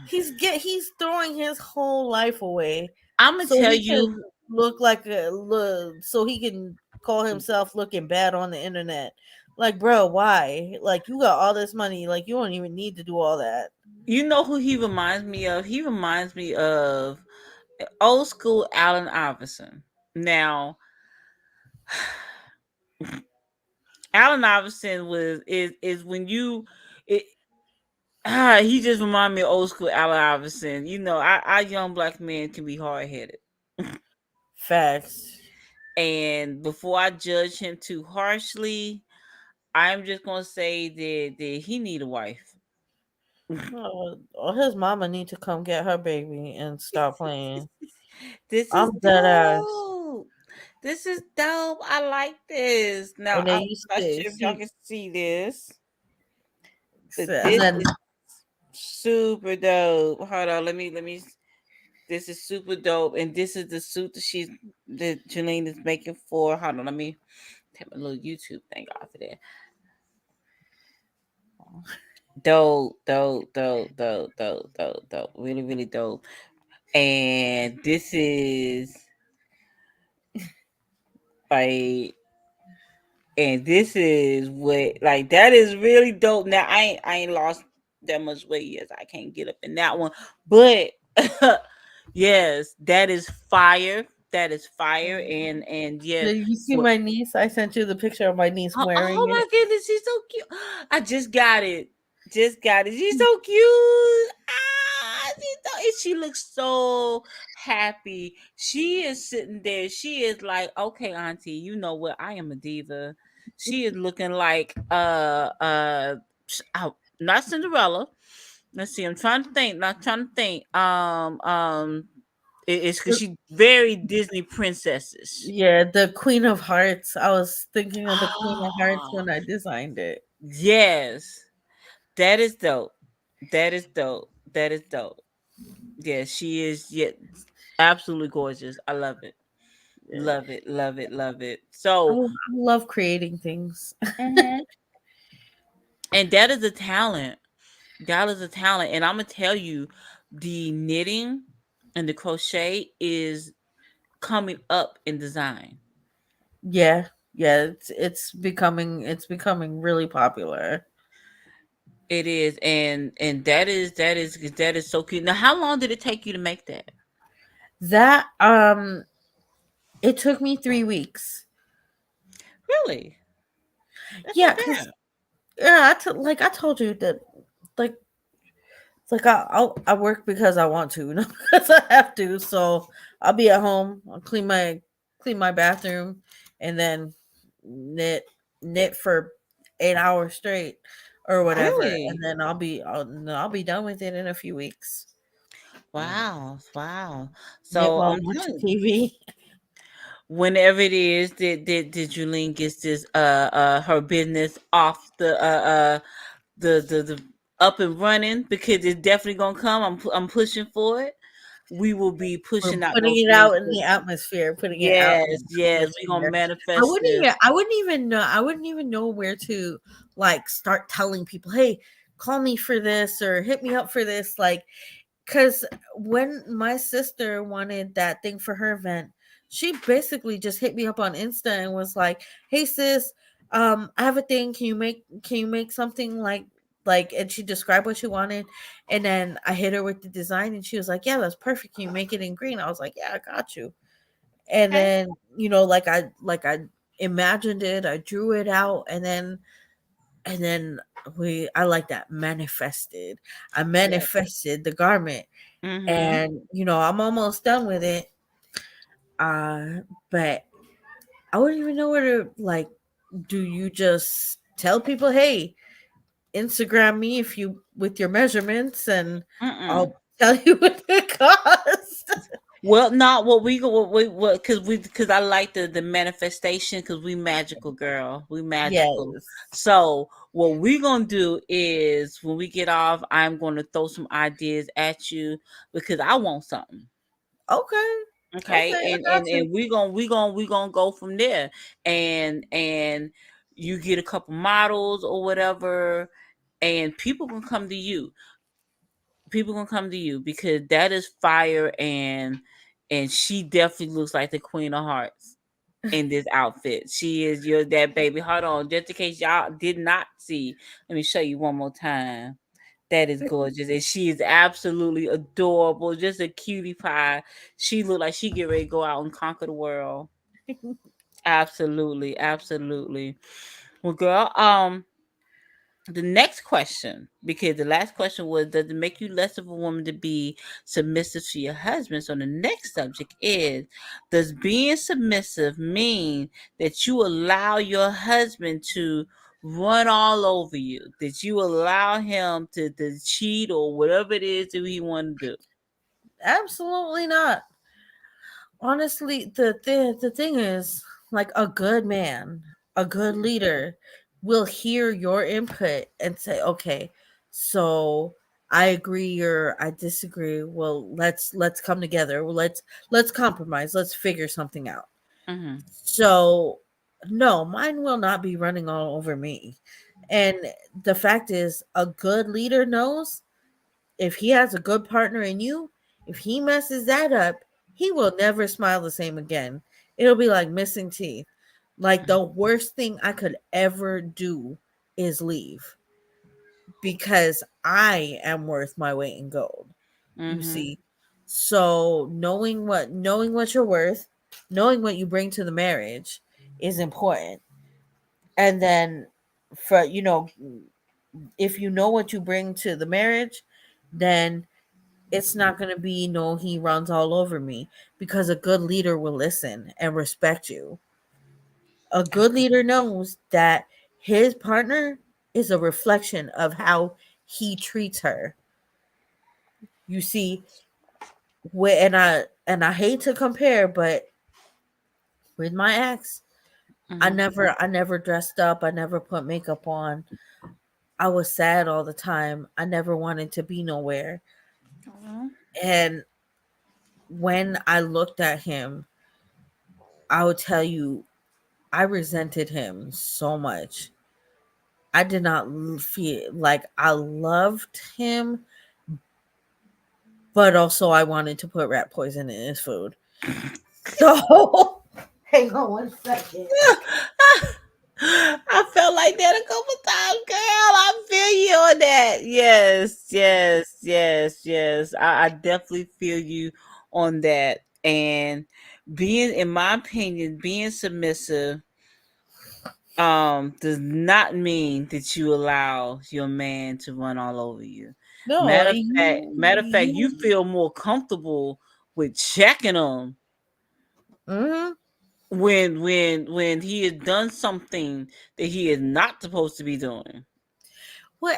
he's throwing his whole life away. I'm gonna So tell he can you, so he can call himself looking bad on the internet. Like, bro, why? Like, you got all this money. Like, you don't even need to do all that. you know who he reminds me of? He reminds me of old school Allen Iverson. Now, Allen Iverson is when you it, he just remind me of old school Allen Iverson. You know, our young black men can be hard headed. Facts. And before I judge him too harshly, I'm just gonna say that he need a wife. Oh, his mama need to come get her baby and stop playing. This is I'm dead ass. dope. This is dope. I like this. Now, And they I'm used not to sure if y'all see, can see this, but and this then is super dope. Hold on, let me. This is super dope, and this is the suit that Jelene is making for. Hold on, let me take my little YouTube thing off of there. Dope, dope, dope, dope, dope, dope, dope. Really, really dope. And this is like, and this is what like that is really dope. Now I ain't lost that much weight yet. I can't get up in that one, but yes, that is fire. That is fire, and yes, did you see what my niece? I sent you the picture of my niece oh, oh wearing my it. goodness, she's so cute. I just got it. Just got it. She's so cute. And she looks so happy. She is sitting there. She is like, okay, auntie, you know what? I am a diva. She is looking like not Cinderella. Let's see. I'm trying to think. Not trying to think. It's because she's very Disney princesses. Yeah, the Queen of Hearts. I was thinking of the Queen of Hearts Ah, when I designed it. yes. That is dope. That is dope. That is dope. Yeah, she is. Yeah, absolutely gorgeous. I love it. Yeah. Love it. Love it. Love it. I So, love creating things. mhm. And that is a talent. That is a talent. And I'm gonna tell you, the knitting and the crochet is coming up in design. Yeah, yeah, it's becoming really popular. It is, and that is so cute. Now, how long did it take you to make that? That it took me 3 weeks. Really? That's Yeah, not cause bad. yeah, like I told you that like it's like I work because I want to, not because I have to. So I'll be at home, I'll clean my bathroom, and then knit knit for 8 hours straight or whatever, and Really? then I'll be done with it in a few weeks. Wow, wow. Knit So while I'm watching telling you, TV. whenever it is that Julene gets this her business off the up and running, because it's definitely gonna come. I'm pushing for it. We will be We're pushing out putting those it things. out in the atmosphere, putting it out Yes, in the yes, we're gonna atmosphere. I manifest wouldn't this. even I wouldn't even know I wouldn't even know where to like start telling people, "Hey, call me for this or hit me up for this." Like cuz when my sister wanted that thing for her event, she basically just hit me up on Insta and was like, "Hey sis, I have a thing. Can you make something like," and she described what she wanted, and then I hit her with the design and she was like, "Yeah, that's perfect. Can you make it in green?" I was like, "Yeah, I got you." And Okay. then, like I imagined it, I drew it out, and then I like that manifested. I Yes. manifested the garment, Mm-hmm. and I'm almost done with it. But I wouldn't even know where to like. Do you just tell people, "Hey, Instagram me if you with your measurements, and Mm-mm. I'll tell you what it costs." Well, not what we go, what, because I like the manifestation, because we magical, girl, we magical. Yes. So what we gonna do is, when we get off, I'm gonna throw some ideas at you, because I want something. Okay. Okay, Okay, I and got you. and we gonna go from there, and you get a couple models or whatever, and people gonna come to you. People gonna come to you, because that is fire, and she definitely looks like the Queen of Hearts in this outfit. She is your that baby. Hold on, just in case y'all did not see, let me show you one more time. That is gorgeous, and she is absolutely adorable, just a cutie pie. She look like she get ready to go out and conquer the world. Absolutely, absolutely. Well, girl, the next question, because the last question was, does it make you less of a woman to be submissive to your husband? So the next subject is, does being submissive mean that you allow your husband to run all over you, that you allow him to cheat or whatever it is that he want to do? Absolutely not. Honestly, the thing is, like, a good man, a good leader will hear your input and say, okay, so I agree or I disagree. Well, let's come together. Well, let's compromise. Let's figure something out. Mm-hmm. So no, mine will not be running all over me. And the fact is, a good leader knows if he has a good partner in you, if he messes that up, he will never smile the same again. It'll be like missing teeth. Like, the worst thing I could ever do is leave, because I am worth my weight in gold. You Mm-hmm. see. So knowing what you're worth, knowing what you bring to the marriage is important. And then, for if you know what you bring to the marriage, then it's not going to be no, he runs all over me, because a good leader will listen and respect you. A good leader knows that his partner is a reflection of how he treats her. You see, and I hate to compare, but with my ex, Mm-hmm. I never dressed up, I never put makeup on. I was sad all the time. I never wanted to be nowhere. Mm-hmm. And when I looked at him, I would tell you, I resented him so much. I did not feel like I loved him, but also I wanted to put rat poison in his food. So, hang on one second. I felt like that a couple times, girl. I feel you on that. Yes, yes, yes, yes. I definitely feel you on that. And being, in my opinion, being submissive does not mean that you allow your man to run all over you. No, Matter of fact, you feel more comfortable with checking him mhm. when he has done something that he is not supposed to be doing. Well,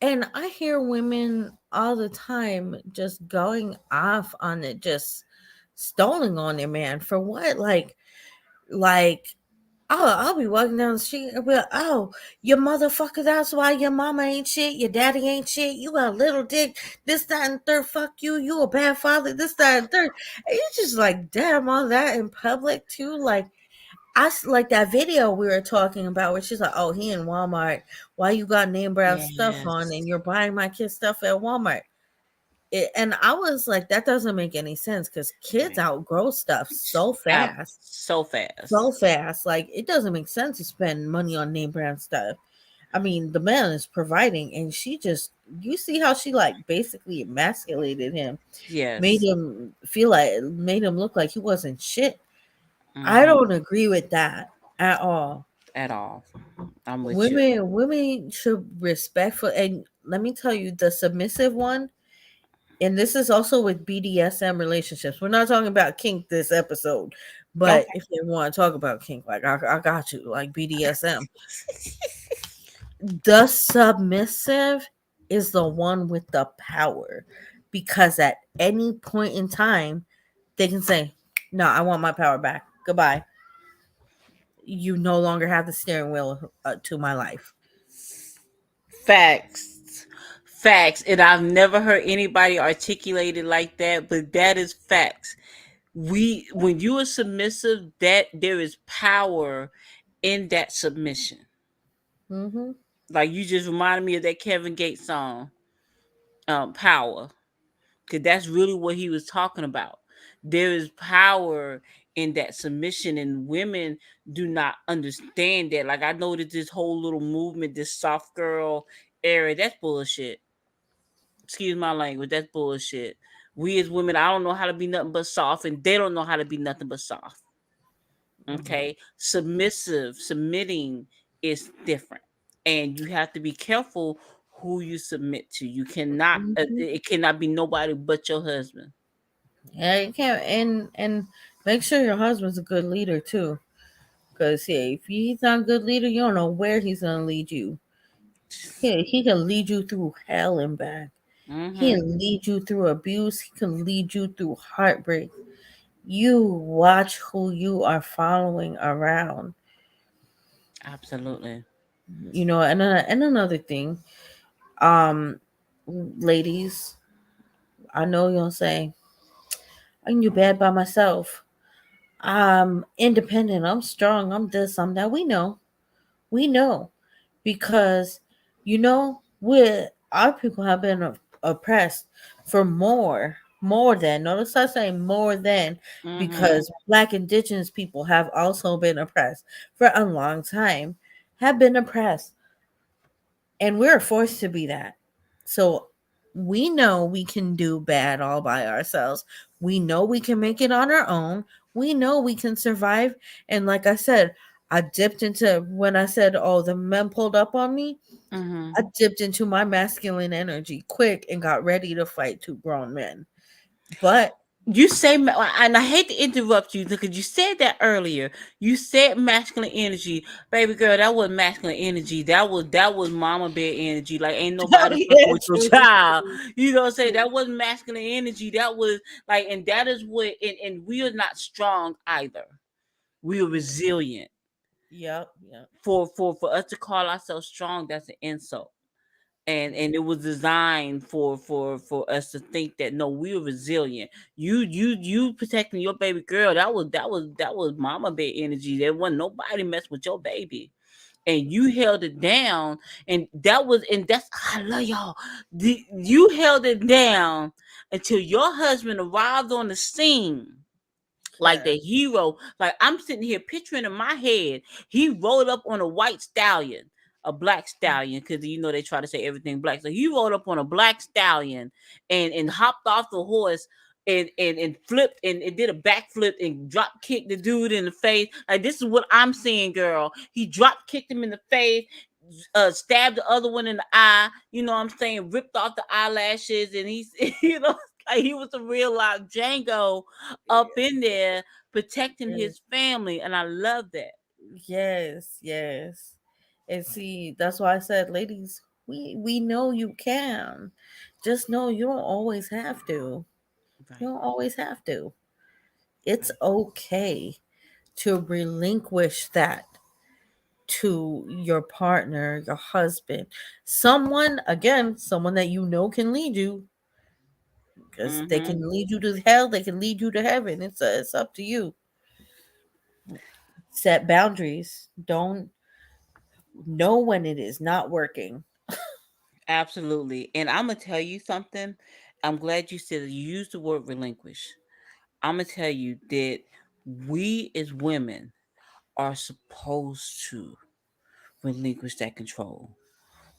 and I hear women all the time just going off on it, just stoning on their man for what? Like, I'll be walking down the street and be like, oh, your motherfucker, that's why your mama ain't shit, your daddy ain't shit, you got a little dick, this, that, and third, fuck you, you a bad father, this, that, and third. And you just like, damn, all that in public too. Like, like that video we were talking about where she's like, oh, he in Walmart. Why you got name brand stuff on Yes. and you're buying my kid stuff at Walmart? And I was like, that doesn't make any sense, because kids outgrow stuff so fast. So fast. So fast. Like, it doesn't make sense to spend money on name brand stuff. I mean, the man is providing, and she just, you see how she like basically emasculated him, made Yes. made him look like he wasn't shit. I Mhm. don't agree with that at all. At all. I'm with you. Women should respectful, and let me tell you, the submissive one, and this is also with BDSM relationships. We're not talking about kink this episode, but Okay. if they want to talk about kink, like, I got you, like BDSM. The submissive is the one with the power, because at any point in time they can say, no, I want my power back, goodbye, you no longer have the steering wheel to my life. Facts. Facts. And I've never heard anybody articulate it like that, but that is facts. When you are submissive, that there is power in that submission. Mm-hmm. Like, you just reminded me of that Kevin Gates song, Power. Because that's really what he was talking about. There is power in that submission, and women do not understand that. Like, I know that this whole little movement, this soft girl era, that's bullshit. Excuse my language, that's bullshit. We as women, I don't know how to be nothing but soft, and they don't know how to be nothing but soft. Okay, submitting is different, and you have to be careful who you submit to. You cannot, Mm-hmm. it cannot be nobody but your husband. Yeah, you can't, and make sure your husband's a good leader too. Because if he's not a good leader, you don't know where he's gonna lead you. He can lead you through hell and back. He Mm-hmm. can lead you through abuse. He can lead you through heartbreak. You watch who you are following around. Absolutely. You know, and another thing, um, ladies, I know you'll say, I can do bad by myself. I'm independent. I'm strong. I'm this. I'm that. We know, because we our people have been oppressed for more than. Notice I say more than, Mm-hmm. because Black Indigenous people have also been oppressed for a long time. Have been oppressed, and we're forced to be that. So we know we can do bad all by ourselves. We know we can make it on our own. We know we can survive. And like I said, I dipped into, when I said, oh, the men pulled up on me, Mm-hmm. I dipped into my masculine energy quick and got ready to fight two grown men. But You say, and I hate to interrupt you because you said that earlier. You said masculine energy, baby girl. That was masculine energy. That was mama bear energy. Like ain't oh, nobody fucking yeah, with your true, child. true, You know what I'm saying? true. That wasn't masculine energy. That was like, and that is what. And we are not strong either. We are resilient. Yep, yep. For us to call ourselves strong, that's an insult. And it was designed for us to think that no, we're resilient. You protecting your baby girl, that was mama bear energy. There wasn't nobody mess with your baby, and you held it down. And that's, I love y'all. You held it down until your husband arrived on the scene like Yeah. the hero. Like I'm sitting here picturing in my head, he rode up on a white stallion, a black stallion, because they try to say everything black. So he rode up on a black stallion and hopped off the horse and flipped and did a backflip and drop kicked the dude in the face. Like this is what I'm seeing, girl. He drop kicked him in the face, stabbed the other one in the eye, what I'm saying, ripped off the eyelashes, and he's like he was a real life Django up in there protecting Yeah. his family, and I love that. Yes, yes. And see, that's why I said, ladies, we know you can. Just know you don't always have to. You Right, don't always have to. It's right. okay to relinquish that to your partner, your husband, someone that you know can lead you, because they Mm-hmm. can lead you to hell, they can lead you to heaven. It's up to you. Set boundaries. Don't know when it is not working. Absolutely. And I'm gonna tell you something. I'm glad you said you used the word relinquish. I'm gonna tell you that we as women are supposed to relinquish that control.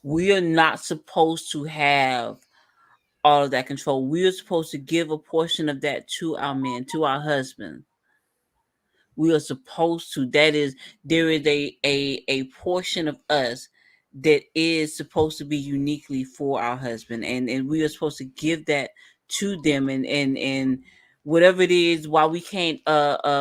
We are not supposed to have all of that control. We are supposed to give a portion of that to our men, to our husbands. We are supposed to. There is a portion of us that is supposed to be uniquely for our husband, and we are supposed to give that to them, and whatever it is, why we can't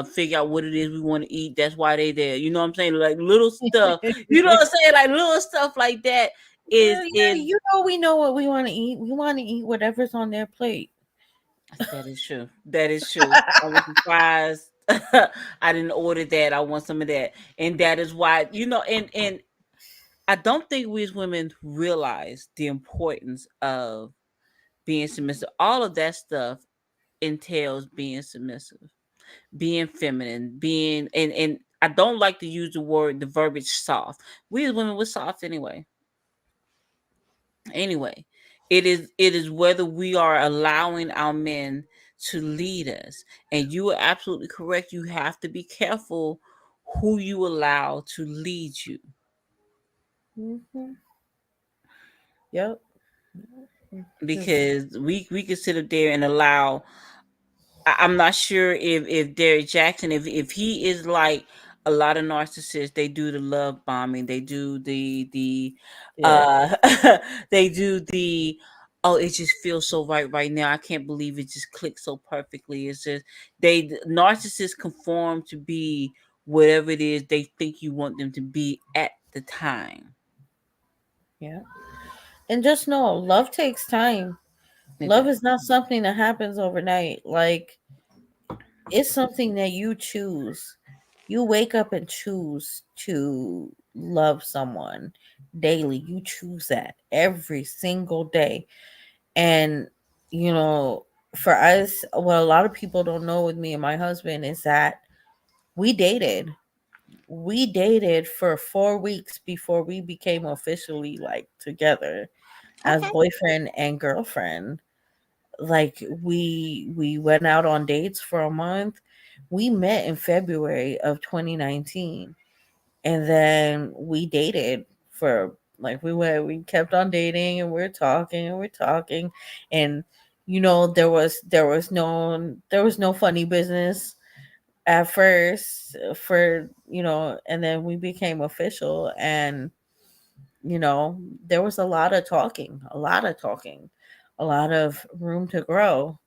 figure out what it is we want to eat, that's why they there. You know what I'm saying? Like little stuff. You know what I'm saying? Like little stuff like that Yeah, is yeah, is we know what we want to eat. We want to eat whatever's on their plate. That is true. That is true. I was surprised. I didn't order that. I want some of that. And that is why, and I don't think we as women realize the importance of being submissive. All of that stuff entails being submissive, being feminine, being and I don't like to use the verbiage soft. We as women, we're soft anyway. Anyway, it is whether we are allowing our men to lead us. And you are absolutely correct. You have to be careful who you allow to lead you. Hmm. Yep. Because Because we could sit up there and allow, I'm not sure if Derek Jackson, if he is like a lot of narcissists, they do the love bombing, they do the yeah. uh they do the, oh, it just feels so right now. I can't believe it just clicked so perfectly. It's just, narcissists conform to be whatever it is they think you want them to be at the time. Yeah. And just know love takes time. It Love does. is not something that happens overnight. Like, it's something that you choose. You wake up and choose to love someone daily. You choose that every single day. And, you know, for us, what a lot of people don't know with me and my husband is that we dated. We dated for 4 weeks before we became officially like together as Okay. boyfriend and girlfriend. Like, we went out on dates for a month. We met in February of 2019, and then we dated for like we kept on dating, and we're talking and we're talking. And there was no funny business at first for, and then we became official. And there was a lot of room to grow.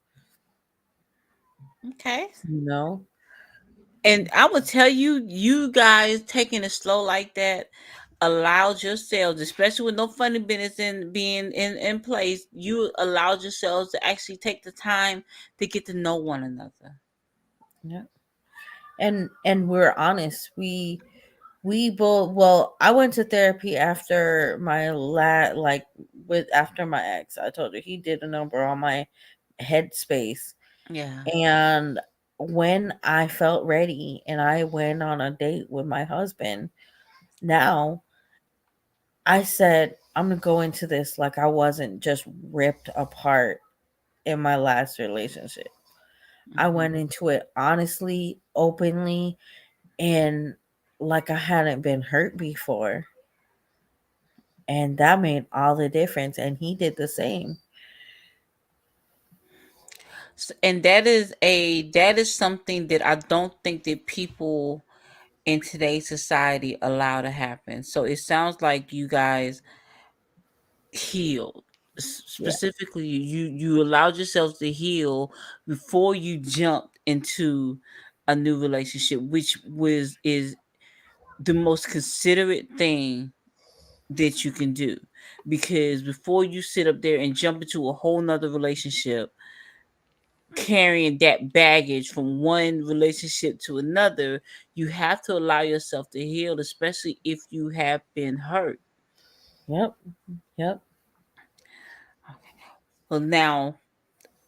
Okay. you know And I would tell you, you guys taking it slow like that allowed yourselves, especially with no funny business in being in place, you allowed yourselves to actually take the time to get to know one another. yeah. And we're honest. We both, well, I went to therapy after my after my ex. I told you he did a number on my headspace. Yeah. And when I felt ready and I went on a date with my husband, now I said, I'm gonna go into this like I wasn't just ripped apart in my last relationship. I went into it honestly, openly, and like I hadn't been hurt before. And that made all the difference. And he did the same. And that is something that I don't think that people in today's society allow to happen. So it sounds like you guys healed. Yeah. Specifically, you allowed yourselves to heal before you jumped into a new relationship, which was is the most considerate thing that you can do. Because before you sit up there and jump into a whole nother relationship, carrying that baggage from one relationship to another, you have to allow yourself to heal, especially if you have been hurt. Yep. Yep. Well, now,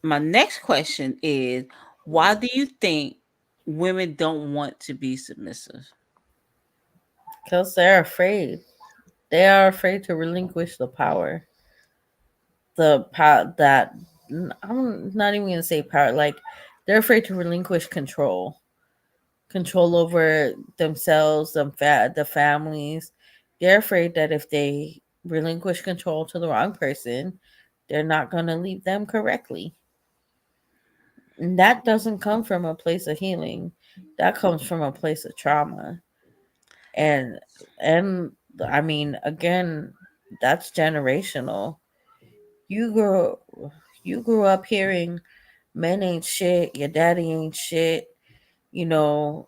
my next question is, why do you think women don't want to be submissive? Because they're afraid. They are afraid to relinquish the power. The power that I'm not even gonna say power. Like, they're afraid to relinquish control over themselves, the families. They're afraid that if they relinquish control to the wrong person, they're not gonna lead them correctly. And that doesn't come from a place of healing. That comes from a place of trauma. And and I mean, again, that's generational. You grew you grew up hearing men ain't shit, your daddy ain't shit, you know,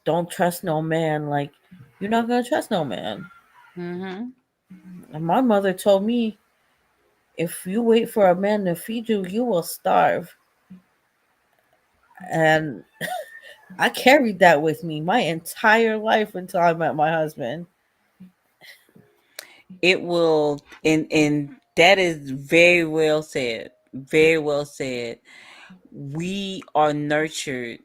don't trust no man. Like, you're not gonna trust no man. Mm-hmm. And my mother told me, if you wait for a man to feed you, you will starve. And I carried that with me my entire life until I met my husband. It will, and that is very well said. Very well said. We are nurtured,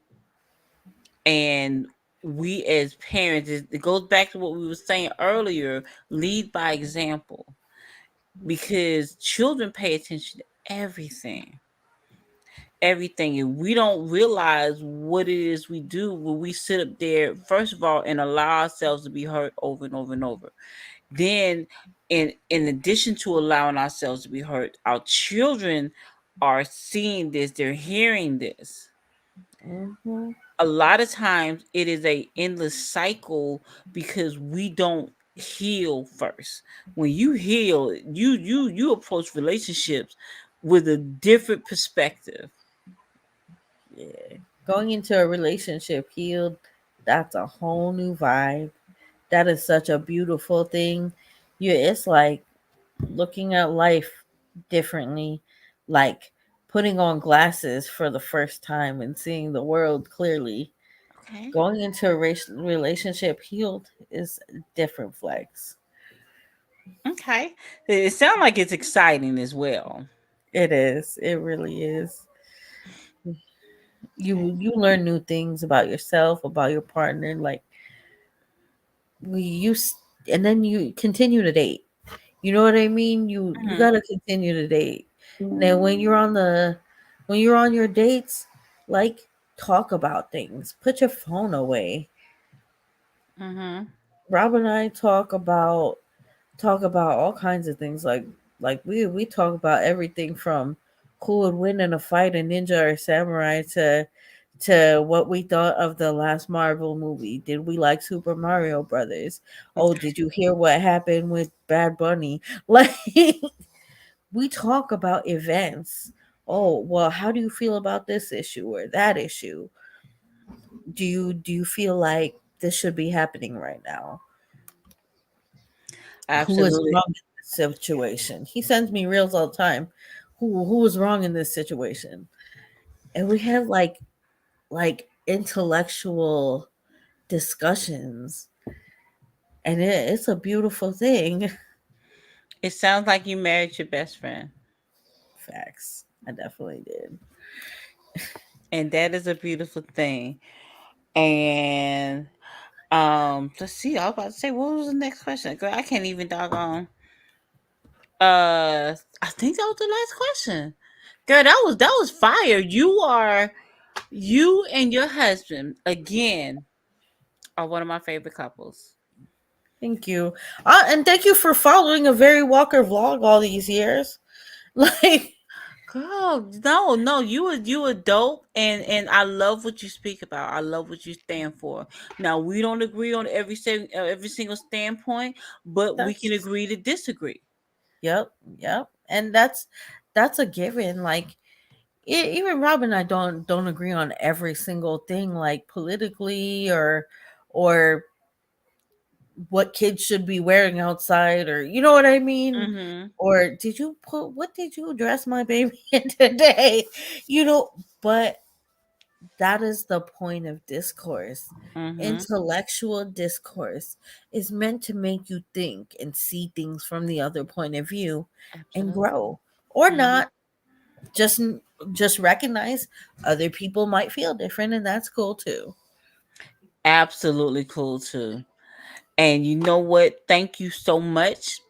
and we as parents, it goes back to what we were saying earlier, lead by example, because children pay attention to everything, and we don't realize what it is we do when we sit up there, first of all, and allow ourselves to be hurt over and over and over. Then, in addition to allowing ourselves to be hurt, our children are seeing this, they're hearing this. Hmm. A lot of times it is a endless cycle because we don't heal first. When you heal, you approach relationships with a different perspective. Yeah. Going into a relationship healed That's a whole new vibe. That is such a beautiful thing. It's like looking at life differently, like putting on glasses for the first time and seeing the world clearly. Okay. Going into a relationship healed is a different flex. Okay. It sounds like it's exciting as well. It is. It really is. You learn new things about yourself, about your partner. Like we used, and then you continue to date. You know what I mean? You Mhm. gotta continue to date. Now when you're on your dates, like talk about things. Put your phone away. Mhm. Rob and I talk about all kinds of things. Like we talk about everything from who would win in a fight, a ninja or samurai, to what we thought of the last Marvel movie. Did we like Super Mario Brothers? Oh, did you hear what happened with Bad Bunny? Like we talk about events. Oh, well, how do you feel about this issue or that issue? Do you feel like this should be happening right now? Who is Absolutely. wrong in this situation? He sends me reels all the time. Who was wrong in this situation? And we have like intellectual discussions, and it's a beautiful thing. It sounds like you married your best friend. Facts. I definitely did. And that is a beautiful thing. And let's see, I was about to say what was the next question? Girl, I can't even doggone. I think that was the last question. Girl, that was fire. You and your husband again are one of my favorite couples. Thank you. And thank you for following a Very Walker vlog all these years. Like, Girl, no, you a dope, and I love what you speak about. I love what you stand for. Now we don't agree on every single standpoint, but we can that's agree to disagree. yep, yep. And that's a given. Like even Rob and I don't agree on every single thing, like politically or what kids should be wearing outside, or you know what I mean? Mhm. Or what did you dress my baby in today? You know, but that is the point of discourse. Mhm. Intellectual discourse is meant to make you think and see things from the other point of view and Absolutely. grow. Or Mhm. not, just just recognize other people might feel different, and that's cool too. Absolutely cool too. And you know what? Thank you so much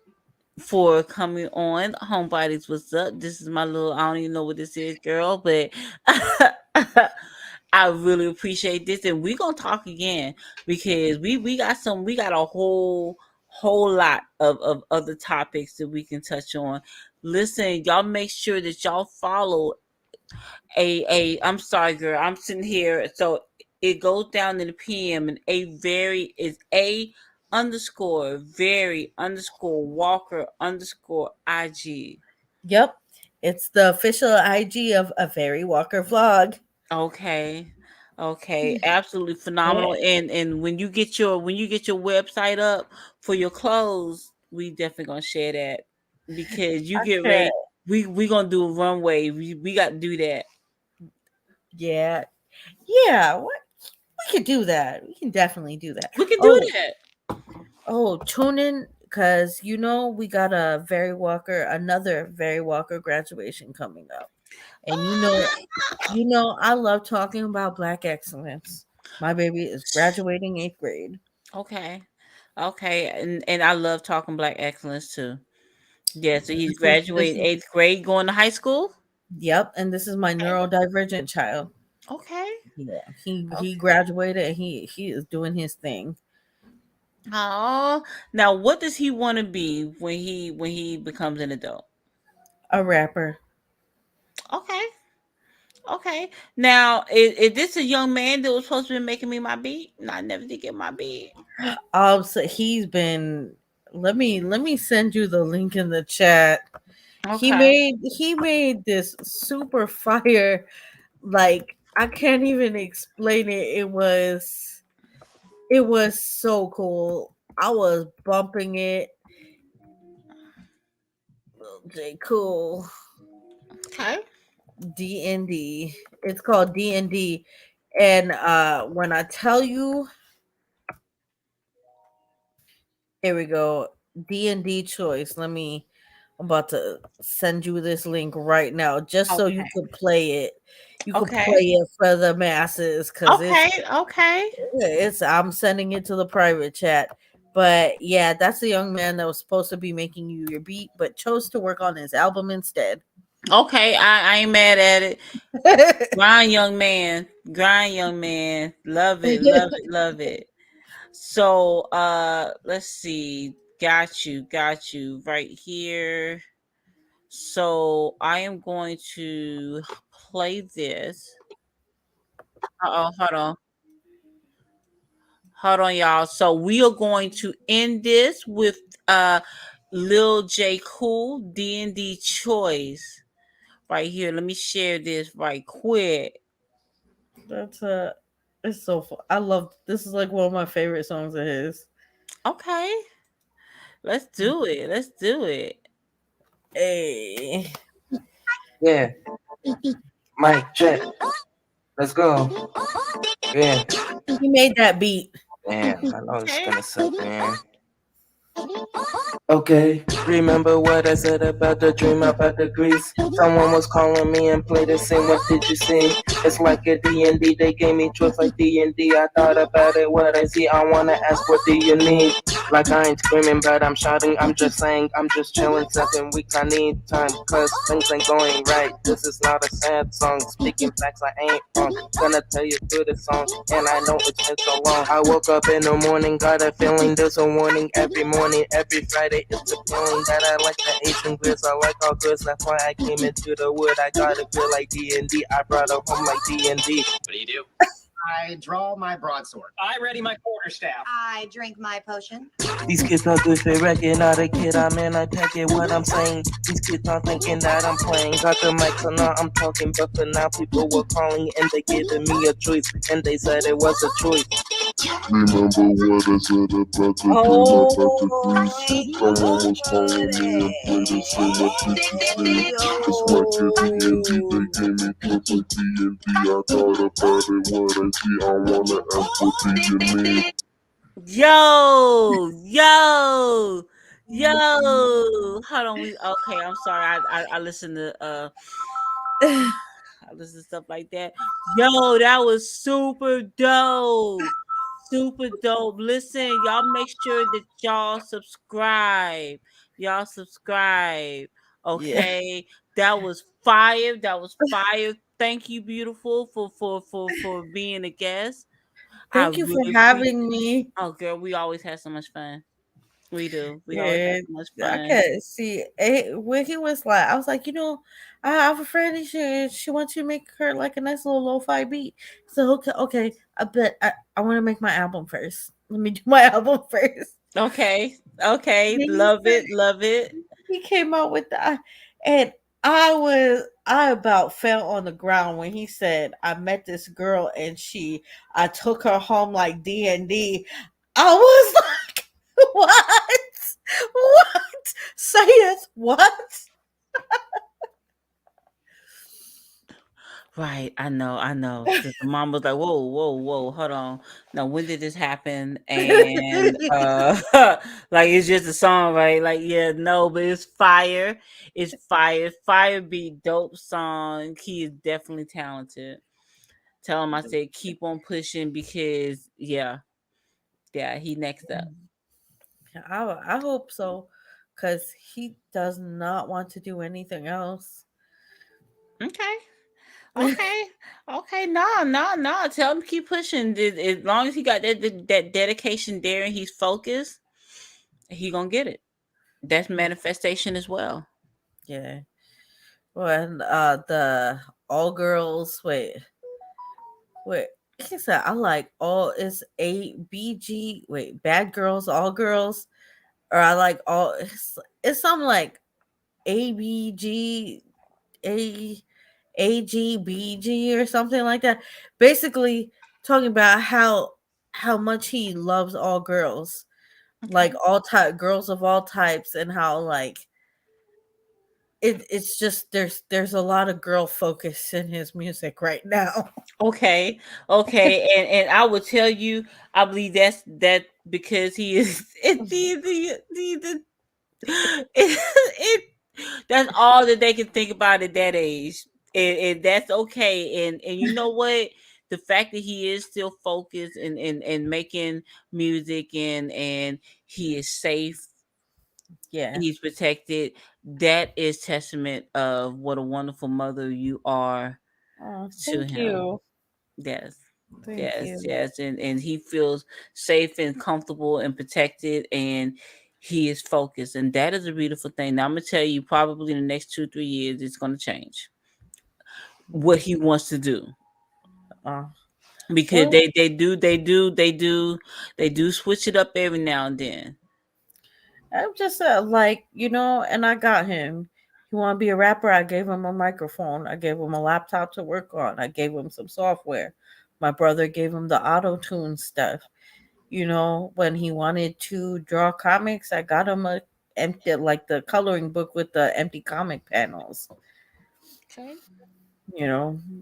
for coming on. Homebodies, what's up? This is my little, I don't even know what this is, girl, but I really appreciate this. And we're gonna talk again because we got a whole lot of other topics that we can touch on. Listen, y'all make sure that y'all follow I'm sorry, girl. I'm sitting here. So it goes down in the PM and a underscore very underscore Walker underscore IG. Yep. It's the official IG of a Very Walker vlog. Okay. Okay, absolutely Yeah. phenomenal. And when you get your website up for your clothes, we definitely gonna share that because you get Okay. ready. We gonna do a runway. We got to do that. Yeah. Yeah. What we could do that. We can definitely do that. We can do Oh, that. tune in because we got another Very Walker graduation coming up. And I love talking about Black excellence. My baby is graduating 8th grade. Okay. Okay. And I love talking black excellence too. Yeah, so he's This graduating is 8th grade, going to high school. Yep, and this is my Okay. neurodivergent child. Okay. Yeah, he Okay. graduated and he is doing his thing. Oh, now what does he want to be when he becomes an adult? A rapper. Okay. Okay. Now, is this a young man that was supposed to be making me my beat? No, I never did get my beat. So he's been. Let me send you the link in the chat. Okay. He made this super fire. Like I can't even explain it. It was. It was so cool. I was bumping it. Lil J Cool. Okay. D&D. It's called D&D. And when I tell you, here we go. D&D choice. I'm about to send you this link right now just so you Okay. could play it. You could Okay. play it for the masses because Okay. I'm sending it to the private chat. But yeah, that's the young man that was supposed to be making you your beat, but chose to work on his album instead. Okay. I ain't mad at it. Grind, young man. Grind, young man. Love it. Love it. Love it. So let's see. Got you right here. So I am going to play this. Hold on. Hold on, y'all. So we are going to end this with Lil J Cool D&D choice right here. Let me share this right quick. That's it's so fun. I love this is like one of my favorite songs of his. Okay. Let's do it. Let's do it. Hey. Yeah. Mic check. Let's go. Yeah. He made that beat. Damn, I know it's gonna suck, man. Okay, remember what I said about the dream about the grease? Someone was calling me and played the scene. What did you see? It's like a D&D. They gave me choice like D&D. I thought about it. What I see, I wanna ask, what do you need? Like I ain't screaming, but I'm shouting. I'm just saying, I'm just chilling 7 weeks. I need time, cause things ain't going right. This is not a sad song. Speaking facts, I ain't wrong. Gonna tell you through the song, and I know it's been so long. I woke up in the morning, got a feeling. There's a warning every morning, every Friday. It's a feeling that I like the Asian grits. I like all grits. That's why I came into the wood. I got a feel like D&D. I brought her home like D&D. What do? I draw my broadsword. I ready my quarterstaff. I drink my potion. These kids are good for wrecking. Not a kid, I'm in, I can't get what I'm saying. These kids are thinking that I'm playing. Got the mic, so now I'm talking. But for now, people were calling and they giving me a choice. And they said it was a choice. Remember what I said about the dream about the grease? Someone was calling me and played the same. What did you say? It's like a D&D. They gave me choice like D&D. I thought about it. What I see, I wanna ask, what do you need? Yo. Hold on. Okay, I'm sorry. I listen to I listen to stuff like that. Yo, that was super dope. Super dope. Listen, y'all make sure that y'all subscribe. Okay. That was fire. Thank you, beautiful, for being a guest. Thank you for having me. Oh, girl, we always have so much fun. We do. We always Yeah, have so much I fun. can't see when he was like, I was like, I have a friend and she wants you to make her like a nice little lo-fi beat. So okay, I bet I want to make my album first. Let me do my album first. Okay. Love it. He came out with that, and I about fell on the ground when he said, I met this girl and I took her home like D&D. I was like, what? Say it. What? Right, I know. 'Cause the mom was like, "Whoa, hold on. Now, when did this happen?" And like it's just a song, right? Like, yeah, no, but it's fire. It's fire. Fire beat, dope song. He is definitely talented. Tell him I said keep on pushing because yeah, he next up. I hope so, because he does not want to do anything else. Okay. No. Tell him keep pushing. As long as he got that dedication there and he's focused, he gonna get it. That's manifestation as well. Yeah. When the all girls wait. He said I like all it's ABG bad girls, all girls, or I like all it's something like ABG AGBG or something like that. Basically talking about how how much he loves all girls, like all type girls of all types, and how like it's just there's a lot of girl focus in his music right now. Okay, and I will tell you, I believe that because he is it that's all that they can think about at that age, and that's okay. And you know what? The fact that he is still focused and making music and he is safe, Yeah. he's protected. That is testament of what a wonderful mother you are Oh, to thank him. you. Yes. Thank Yes, you. yes, and he feels safe and comfortable and protected, and he is focused, and that is a beautiful thing. Now I'm gonna tell you, probably in the next 2-3 years, it's gonna change what he wants to do Uh, because well, they do switch it up every now and then. I'm just like, and I got him. He want to be a rapper. I gave him a microphone. I gave him a laptop to work on. I gave him some software. My brother gave him the auto tune stuff. When he wanted to draw comics, I got him a empty, like the coloring book with the empty comic panels. Okay.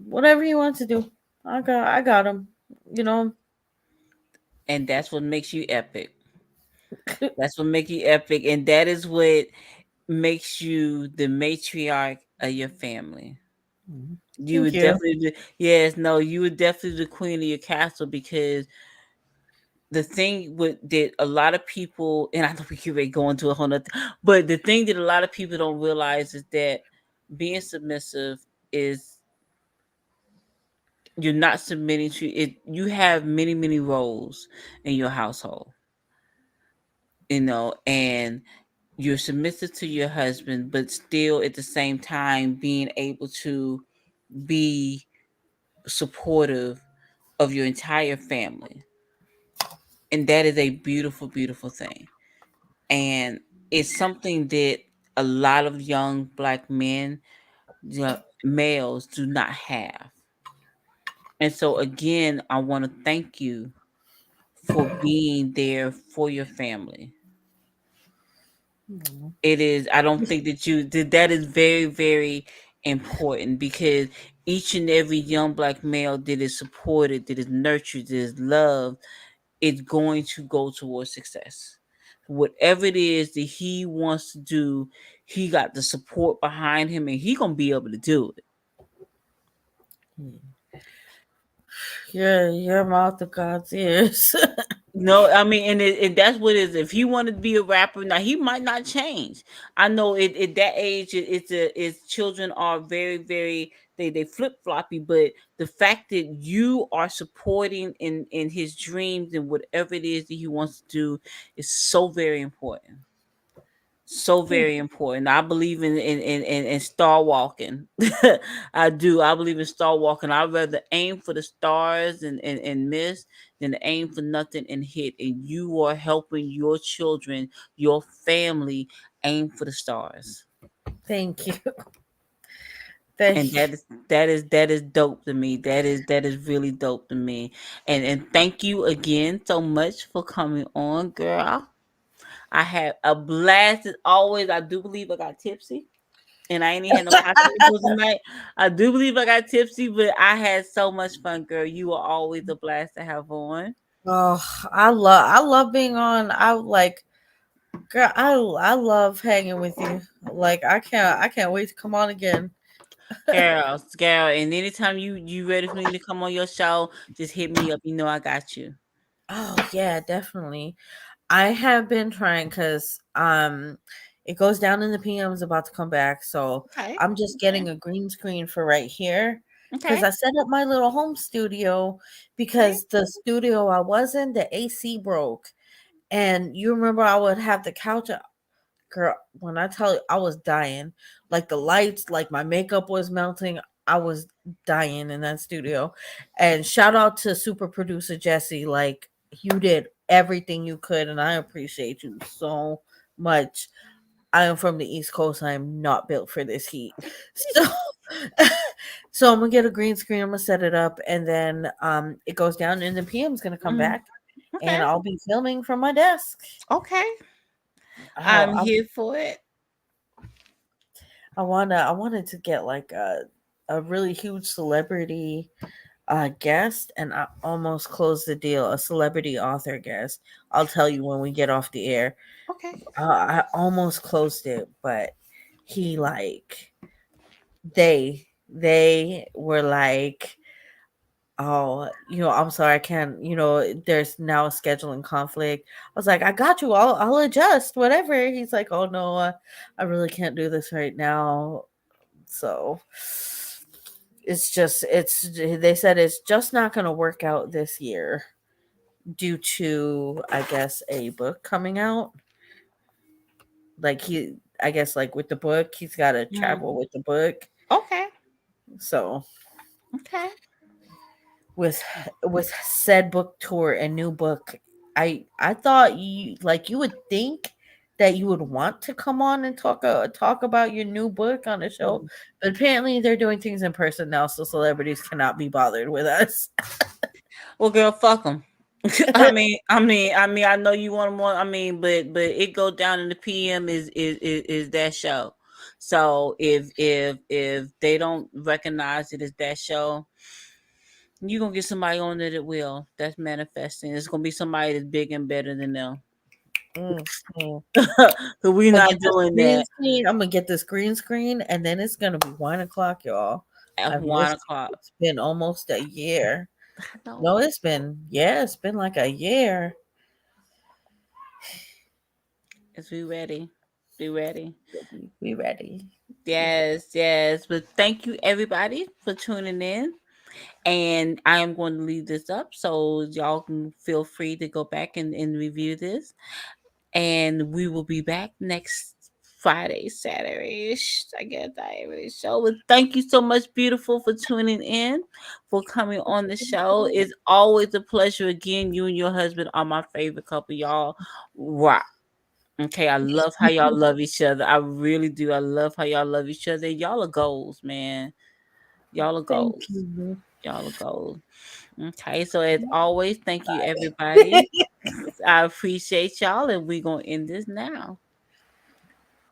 Whatever he wants to do, I got him. You know, And that's what makes you epic. That's what makes you epic, and that is what makes you the matriarch of your family. You Thank would you. definitely yes, no, you were definitely the queen of your castle because the thing with that a lot of people, and I know we can ready go into a whole nother, but the thing that a lot of people don't realize is that being submissive is you're not submitting to it. You have many, many roles in your household, and you're submissive to your husband, but still at the same time being able to be supportive of your entire family. And that is a beautiful, beautiful thing. And it's something that a lot of young black men, males, do not have. And so, again, I want to thank you for being there for your family. It is, I don't think that is very, very important because each and every young black male that is supported, that is nurtured, that is loved, it's going to go towards success. Whatever it is that he wants to do, he got the support behind him and he gonna be able to do it. Your mouth to God's ears. No, I mean, and that's what it is. If he wanted to be a rapper, now he might not change. I know at that age, it's children are very, very they flip floppy. But the fact that you are supporting in his dreams and whatever it is that he wants to do is so very important. So very important. I believe in star walking. I do. I believe in star walking. I'd rather aim for the stars and miss than to aim for nothing and hit. And you are helping your children, your family, aim for the stars. Thank you. And Thank you. that is dope to me. That is really dope to me. And thank you again so much for coming on, girl. I had a blast as always. I do believe I got tipsy. And I ain't even had no cocktails tonight. I do believe I got tipsy, but I had so much fun, girl. You are always a blast to have on. Oh, I love being on. I like, girl. I love hanging with you. Like I can't wait to come on again. Girl, and anytime you ready for me to come on your show, just hit me up. You know I got you. Oh yeah, definitely. I have been trying because it goes down in the PM's about to come back, so Okay. I'm just getting a green screen for right here because Okay. I set up my little home studio because the studio I was in, the AC broke, and you remember I would have the couch. Girl, when I tell you I was dying, like the lights, like my makeup was melting. I was dying in that studio. And shout out to super producer Jesse. Like you did everything you could, and I appreciate you so much. I am from the East Coast. I am not built for this heat. So so I'm gonna get a green screen, I'm gonna set it up, and then it goes down and the PM's gonna come back and I'll be filming from my desk. Okay. I'm here for it. I wanted to get like a really huge celebrity guest, and I almost closed the deal. A celebrity author guest. I'll tell you when we get off the air. Okay. I almost closed it, but he like they were like, oh, I'm sorry, I can't. There's now a scheduling conflict. I was like, I got you. I'll adjust, whatever. He's like, oh no, I really can't do this right now. So they said it's just not going to work out this year due to, I guess, a book coming out. Like I guess like with the book, he's got to travel with the book. Okay. So okay. With said book tour and new book, I thought you would think that you would want to come on and talk about your new book on the show, but apparently they're doing things in person now, so celebrities cannot be bothered with us. Well, girl, fuck them. I mean, I know you want more. I mean, but it go down in the PM is that show. So if they don't recognize it as that show, you're gonna get somebody on it that will. That's manifesting. It's gonna be somebody that's big and better than them. So we're not doing that. I'm gonna get this green screen, and then it's gonna be 1:00, y'all. At 1:00. It's been almost a year. No, it's been like a year. Is we ready? Be ready. We ready. Yes. But thank you everybody for tuning in. And I am going to leave this up so y'all can feel free to go back and review this. And we will be back next Friday, Saturday-ish. I guess diary show. But thank you so much, beautiful, for tuning in, for coming on the show. It's always a pleasure. Again, you and your husband are my favorite couple. Y'all rock. Okay, I love how y'all love each other. I really do. I love how y'all love each other. Y'all are goals, man. Y'all are goals. Y'all are gold. Okay, so as always, thank you everybody. I appreciate y'all, and we're gonna end this now.